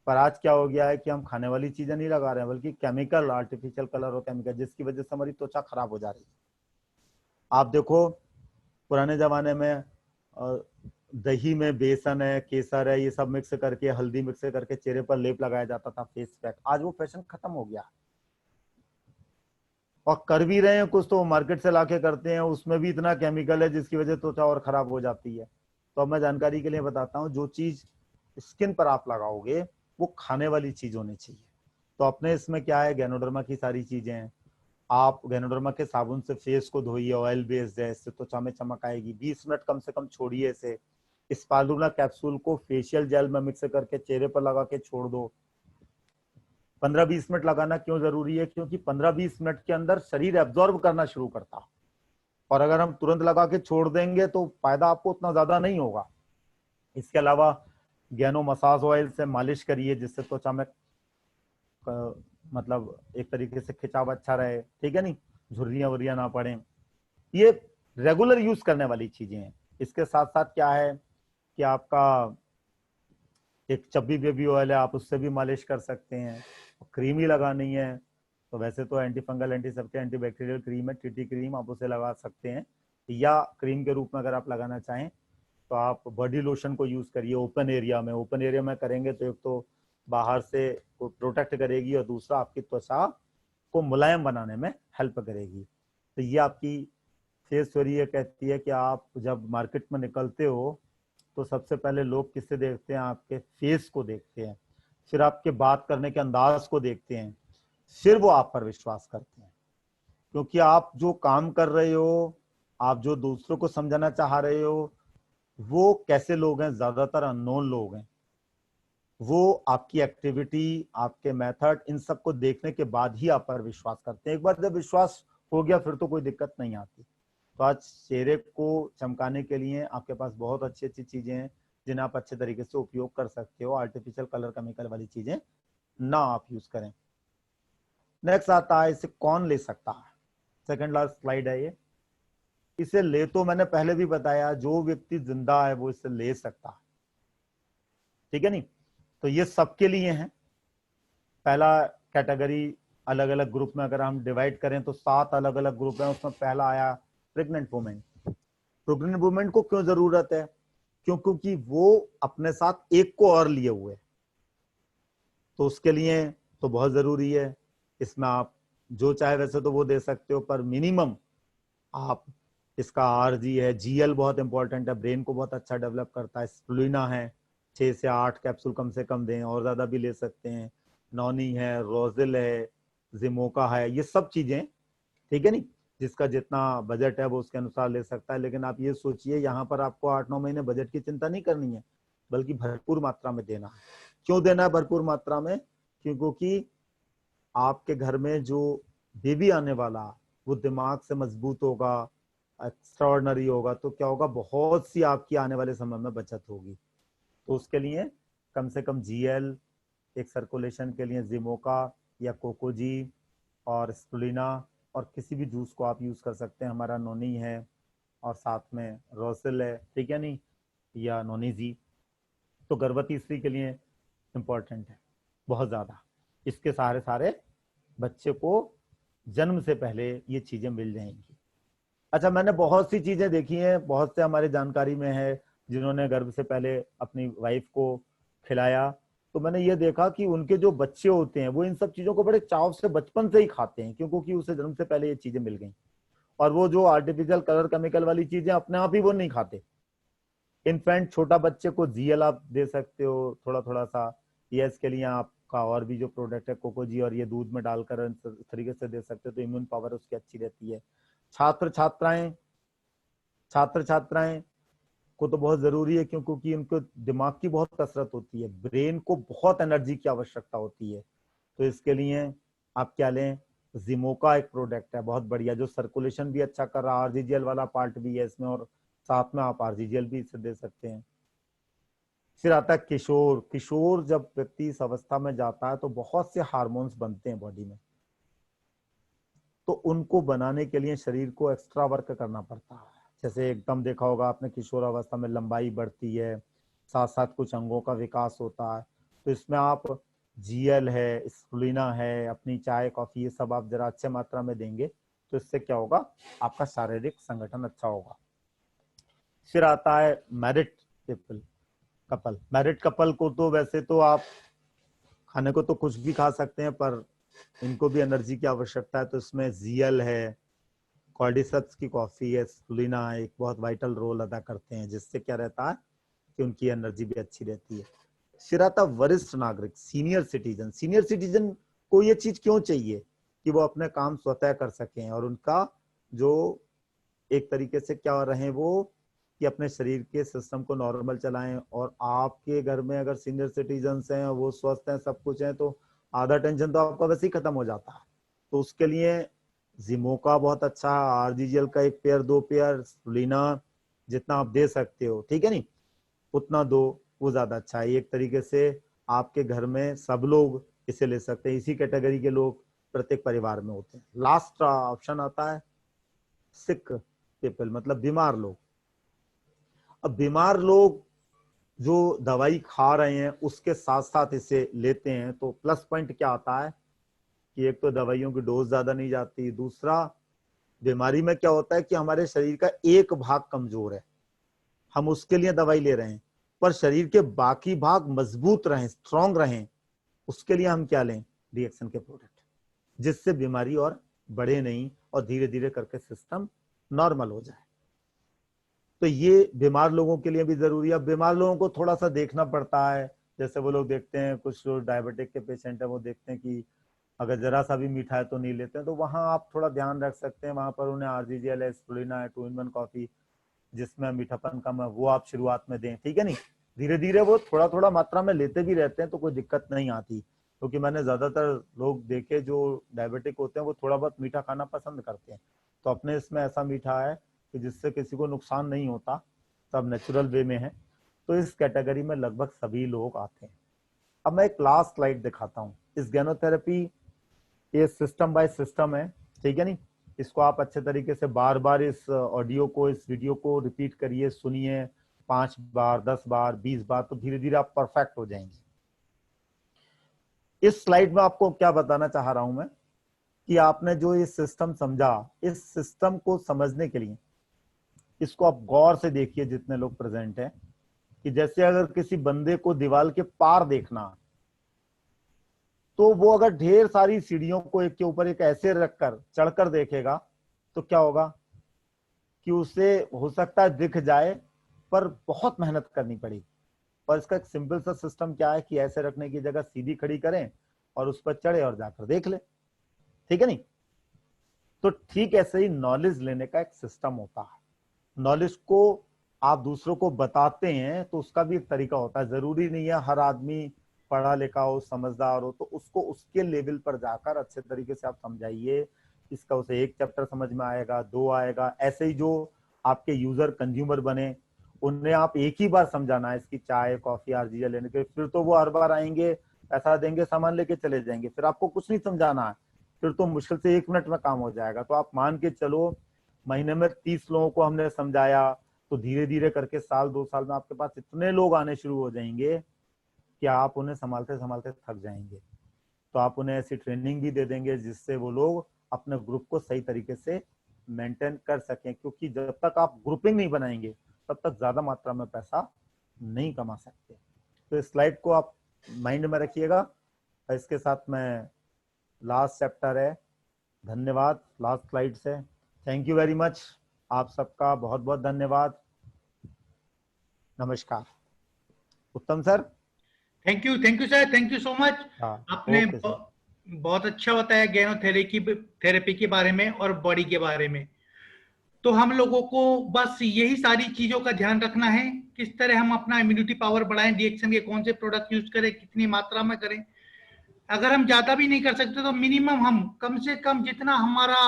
पर आज क्या हो गया है कि हम खाने वाली चीजें नहीं लगा रहे हैं, बल्कि केमिकल, आर्टिफिशियल कलर और केमिकल, जिसकी वजह से हमारी त्वचा खराब हो जा रही है। आप देखो पुराने जमाने में दही में बेसन है, केसर है, ये सब मिक्स करके, हल्दी मिक्स करके चेहरे पर लेप लगाया जाता था, फेस पैक। आज वो फैशन खत्म हो गया, और कर भी रहे हैं कुछ तो मार्केट से लाके करते हैं, उसमें भी इतना केमिकल है जिसकी वजह से त्वचा और खराब हो जाती है। तो अब मैं जानकारी के लिए बताता हूँ, जो चीज स्किन पर आप लगाओगे वो खाने वाली चीज होनी चाहिए। तो अपने इसमें क्या है, गैनोडर्मा की सारी चीजें हैं। आप गैनोडर्मा के साबुन से फेस को धोइए, ऑयल बेस्ड है, इससे त्वचा में चमक आएगी। 20 मिनट कम से कम छोड़िए इसे। स्पालुना कैप्सूल को फेशियल जेल में मिक्स करके चेहरे पर लगा के छोड़ दो। 15-20 मिनट लगाना क्यों जरूरी है? क्योंकि 15-20 मिनट के अंदर शरीर एब्जॉर्ब करना शुरू करता, और अगर हम तुरंत लगा के छोड़ देंगे तो फायदा आपको उतना ज्यादा नहीं होगा। इसके अलावा गैनो मसाज ऑयल से मालिश करिए, जिससे त्वचा में मतलब एक तरीके से खिंचाव अच्छा रहे, ठीक है नहीं, झुर्रियां वुर्रियां ना पड़े। ये रेगुलर यूज करने वाली चीजें हैं। इसके साथ साथ क्या है कि आपका एक चब्बी बेबी ऑयल है, आप उससे भी मालिश कर सकते हैं। क्रीम ही लगानी है तो वैसे तो anti fungal, antiseptic, antibacterial cream है, टीटी क्रीम, आप उसे लगा सकते हैं। या क्रीम के रूप में अगर आप लगाना चाहें तो आप बॉडी लोशन को यूज करिए ओपन एरिया में। ओपन एरिया में करेंगे तो एक तो बाहर से प्रोटेक्ट करेगी, और दूसरा आपकी त्वचा को मुलायम बनाने में हेल्प करेगी। तो ये आपकी फेस थ्योरी ये कहती है कि आप जब मार्केट में निकलते हो तो सबसे पहले लोग किससे देखते हैं? आपके फेस को देखते हैं, फिर आपके बात करने के अंदाज को देखते हैं, फिर वो आप पर विश्वास करते हैं। क्योंकि आप जो काम कर रहे हो, आप जो दूसरों को समझाना चाह रहे हो, वो कैसे लोग हैं? ज्यादातर अननोन लोग हैं। वो आपकी एक्टिविटी, आपके मेथड, इन सब को देखने के बाद ही आप पर विश्वास करते हैं। एक बार जब विश्वास हो गया फिर तो कोई दिक्कत नहीं आती। तो आज चेहरे को चमकाने के लिए आपके पास बहुत अच्छी अच्छी चीजें हैं जिन्हें आप अच्छे तरीके से उपयोग कर सकते हो। आर्टिफिशियल कलर, केमिकल वाली चीजें ना आप यूज करें। नेक्स्ट आता है, इसे कौन ले सकता है? सेकंड लास्ट स्लाइड है ये। इसे ले तो मैंने पहले भी बताया, जो व्यक्ति जिंदा है वो इसे ले सकता है, ठीक है नहीं। तो ये सबके लिए है। पहला कैटेगरी, अलग अलग ग्रुप में अगर हम डिवाइड करें तो 7 अलग अलग ग्रुप है। उसमें पहला आया प्रेग्नेंट वुमेन। प्रेग्नेंट वुमेन को क्यों जरूरत है? क्योंकि वो अपने साथ एक को और लिए हुए, तो उसके लिए तो बहुत जरूरी है। इसमें आप जो चाहे वैसे तो वो दे सकते हो, पर मिनिमम आप इसका आरजी है, जीएल बहुत इंपॉर्टेंट है, ब्रेन को बहुत अच्छा डेवलप करता है। स्प्रुलिना है, 6 से 8 कैप्सूल कम से कम दें, और ज्यादा भी ले सकते हैं। नॉनी है, रोजिल है, जिमोका है, ये सब चीजें, ठीक है नहीं। जिसका जितना बजट है वो उसके अनुसार ले सकता है। लेकिन आप ये सोचिए, यहाँ पर आपको 8-9 महीने बजट की चिंता नहीं करनी है, बल्कि भरपूर मात्रा में देना है। क्यों देना है भरपूर मात्रा में? क्योंकि आपके घर में जो बेबी आने वाला, वो दिमाग से मजबूत होगा, एक्स्ट्राऑर्डिनरी होगा, तो क्या होगा, बहुत सी आपकी आने वाले समय में बचत होगी। तो उसके लिए कम से कम जीएल, एक सर्कुलेशन के लिए जिमोका या कोकोजी और स्प्रुलिना, और किसी भी जूस को आप यूज कर सकते हैं। हमारा नोनी है और साथ में रोसिल है, ठीक है नहीं, या नोनी जी। तो गर्भवती स्त्री के लिए इंपॉर्टेंट है बहुत ज्यादा। इसके सारे बच्चे को जन्म से पहले ये चीजें मिल जाएंगी। अच्छा, मैंने बहुत सी चीजें देखी हैं, बहुत से हमारे जानकारी में है जिन्होंने गर्भ से पहले अपनी वाइफ को खिलाया, तो मैंने ये देखा कि उनके जो बच्चे होते हैं वो इन सब चीजों को बड़े चाव से बचपन से ही खाते हैं, क्योंकि उसे जन्म से पहले ये चीजें मिल गई। और वो जो आर्टिफिशियल कलर केमिकल वाली चीजें अपने आप ही वो नहीं खाते। इनफैक्ट छोटा बच्चे को जीएल आप दे सकते हो थोड़ा थोड़ा सा, ये इसके लिए आपका और भी जो प्रोडक्ट है कोकोजी, और ये दूध में डालकर इस तरीके से दे सकते हो, तो इम्यून पावर उसकी अच्छी रहती है। छात्र छात्राएं को तो बहुत जरूरी है, क्योंकि उनको दिमाग की बहुत कसरत होती है, ब्रेन को बहुत एनर्जी की आवश्यकता होती है। तो इसके लिए आप क्या लें, जिमोका एक प्रोडक्ट है बहुत बढ़िया, जो सर्कुलेशन भी अच्छा कर रहा है, आरजीजीएल वाला पार्ट भी है इसमें, और साथ में आप आरजीजीएल भी इसे दे सकते हैं। फिर आता है किशोर जब व्यक्ति इस अवस्था में जाता है तो बहुत से हार्मोन्स बनते हैं बॉडी में, तो उनको बनाने के लिए शरीर को एक्स्ट्रा वर्क करना पड़ता है। जैसे एकदम देखा होगा आपने, किशोर अवस्था में लंबाई बढ़ती है, साथ साथ कुछ अंगों का विकास होता है, तो इसमें आप जीएल है, स्पुलिना है, अपनी चाय कॉफी ये सब आप जरा अच्छे मात्रा में देंगे तो इससे क्या होगा, आपका शारीरिक संगठन अच्छा होगा। फिर आता है मैरिड कपल को तो वैसे तो आप खाने को तो कुछ भी खा सकते हैं, पर इनको भी एनर्जी की आवश्यकता है, तो इसमें जीएल है, कॉर्डिसेप्स की कॉफी है, स्पुलिना है, एक बहुत वाइटल रोल अदा करते हैं, जिससे क्या रहता है कि उनकी एनर्जी भी अच्छी रहती है। फिर आता वरिष्ठ नागरिक, सीनियर सिटीजन को ये चीज क्यों चाहिए कि वो अपने काम स्वतः कर सकें, और उनका जो एक तरीके से क्या रहे वो कि अपने शरीर के सिस्टम को नॉर्मल चलाएं। और आपके घर में अगर सीनियर सिटीजन्स हैं, वो स्वस्थ हैं, सब कुछ है, तो आधा टेंशन तो आपका वैसे ही खत्म हो जाता है। तो उसके लिए जिमोका बहुत अच्छा, आरजीजीएल का 1 पेयर 2 पेयर, स्पुलिना जितना आप दे सकते हो, ठीक है नहीं, उतना दो, वो ज्यादा अच्छा है। एक तरीके से आपके घर में सब लोग इसे ले सकते हैं, इसी कैटेगरी के लोग प्रत्येक परिवार में होते हैं। लास्ट ऑप्शन आता है सिक पीपल, मतलब बीमार लोग। अब बीमार लोग जो दवाई खा रहे हैं उसके साथ साथ इसे लेते हैं, तो प्लस पॉइंट क्या आता है कि एक तो दवाइयों की डोज ज्यादा नहीं जाती, दूसरा बीमारी में क्या होता है कि हमारे शरीर का एक भाग कमजोर है, हम उसके लिए दवाई ले रहे हैं, पर शरीर के बाकी भाग मजबूत रहें, स्ट्रांग रहें, उसके लिए हम क्या लें, रिएक्शन के प्रोडक्ट, जिससे बीमारी और बढ़े नहीं और धीरे धीरे करके सिस्टम नॉर्मल हो जाए। तो ये बीमार लोगों के लिए भी जरूरी है। अब बीमार लोगों को थोड़ा सा देखना पड़ता है, जैसे वो लोग देखते हैं, कुछ जो डायबिटिक के पेशेंट है वो देखते हैं कि अगर जरा सा भी मीठा है तो नहीं लेते हैं, तो वहां आप थोड़ा ध्यान रख सकते हैं, वहां पर उन्हें आरजीजीएल है, स्पुलिना है, 2-in-1 कॉफी जिसमें मीठापन कम है, वो आप शुरुआत में दें, ठीक है नहीं, धीरे धीरे वो थोड़ा थोड़ा मात्रा में लेते भी रहते हैं तो कोई दिक्कत नहीं आती। क्योंकि मैंने ज्यादातर लोग देखे जो डायबिटिक होते हैं वो थोड़ा बहुत मीठा खाना पसंद करते हैं, तो अपने इसमें ऐसा मीठा है कि जिससे किसी को नुकसान नहीं होता, सब नेचुरल वे में है, तो इस कैटेगरी में लगभग सभी लोग आते हैं। अब मैं एक लास्ट स्लाइड दिखाता हूँ। इस गैनोथेरेपी ये सिस्टम बाय सिस्टम है, ठीक है नहीं, इसको आप अच्छे तरीके से बार बार इस ऑडियो को, इस वीडियो को रिपीट करिए, सुनिए 5 बार 10 बार 20 बार, तो धीरे धीरे आप परफेक्ट हो जाएंगे। इस स्लाइड में आपको क्या बताना चाह रहा हूं मैं कि आपने जो ये सिस्टम समझा, इस सिस्टम को समझने के लिए इसको आप गौर से देखिए जितने लोग प्रेजेंट हैं, कि जैसे अगर किसी बंदे को दीवार के पार देखना, तो वो अगर ढेर सारी सीढ़ियों को एक के ऊपर एक ऐसे रखकर चढ़कर देखेगा तो क्या होगा कि उसे हो सकता है दिख जाए, पर बहुत मेहनत करनी पड़ेगी। और इसका एक सिंपल सा सिस्टम क्या है कि ऐसे रखने की जगह सीधी खड़ी करें और उस पर चढ़े और जाकर देख ले, ठीक है नहीं। तो ठीक ऐसे ही नॉलेज लेने का एक सिस्टम होता है। नॉलेज को आप दूसरों को बताते हैं तो उसका भी एक तरीका होता है। जरूरी नहीं है हर आदमी पढ़ा लिखा हो, समझदार हो, तो उसको उसके लेवल पर जाकर अच्छे तरीके से आप समझाइए, इसका उसे 1 चैप्टर समझ में आएगा, 2 आएगा। ऐसे ही जो आपके यूजर कंज्यूमर बने उन्हें आप एक ही बार समझाना है इसकी चाय कॉफी आरजीएल लेने के, फिर तो वो हर बार आएंगे, पैसा देंगे, सामान लेके चले जाएंगे, फिर आपको कुछ नहीं समझाना है, फिर तो मुश्किल से 1 मिनट में काम हो जाएगा। तो आप मान के चलो महीने में 30 लोगों को हमने समझाया, तो धीरे धीरे करके साल 2 साल में आपके पास इतने लोग आने शुरू हो जाएंगे कि आप उन्हें संभालते संभालते थक जाएंगे। तो आप उन्हें ऐसी ट्रेनिंग भी दे देंगे जिससे वो लोग अपने ग्रुप को सही तरीके से मेंटेन कर सकें, क्योंकि जब तक आप ग्रुपिंग नहीं बनाएंगे तब तक ज्यादा मात्रा में पैसा नहीं कमा सकते। तो इस स्लाइड को आप माइंड में रखिएगा। इसके साथ में लास्ट चैप्टर है, धन्यवाद, लास्ट स्लाइड से। थैंक यू वेरी मच, आप सबका बहुत बहुत धन्यवाद, नमस्कार। उत्तम sir. Thank you sir, thank you so much. आपने बहुत अच्छा बताया थेरेपी के बारे में और बॉडी के बारे में। तो हम लोगों को बस यही सारी चीजों का ध्यान रखना है, किस तरह हम अपना इम्यूनिटी पावर बढ़ाएं, डीएक्सन के कौन से प्रोडक्ट यूज करें, कितनी मात्रा में करें। अगर हम ज्यादा भी नहीं कर सकते तो मिनिमम हम कम से कम जितना हमारा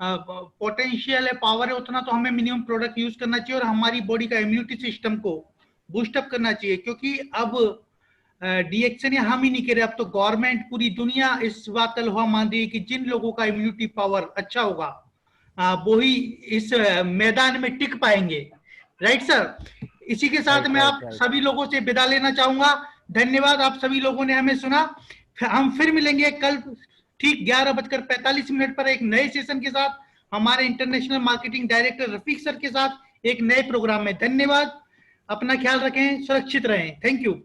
पोटेंशियल है, पावर है, उतना तो हमें मिनिमम प्रोडक्ट यूज करना चाहिए और हमारी बॉडी का इम्यूनिटी सिस्टम को बूस्टअप करना चाहिए। क्योंकि अब डीएक्सन हम ही नहीं कर रहे, अब तो गवर्नमेंट पूरी दुनिया इस बात का लोहा मान रही है कि जिन लोगों का इम्यूनिटी पावर अच्छा होगा वो ही इस मैदान में टिक पाएंगे। Right sir. इसी के साथ मैं आप सभी लोगों से विदा लेना चाहूंगा। धन्यवाद, आप सभी लोगों ने हमें सुना। हम फिर मिलेंगे कल ठीक 11:45 पर एक नए सेशन के साथ, हमारे international marketing director Rafiq sir के साथ एक नए प्रोग्राम में। धन्यवाद, अपना ख्याल रखें, सुरक्षित रहें। Thank you.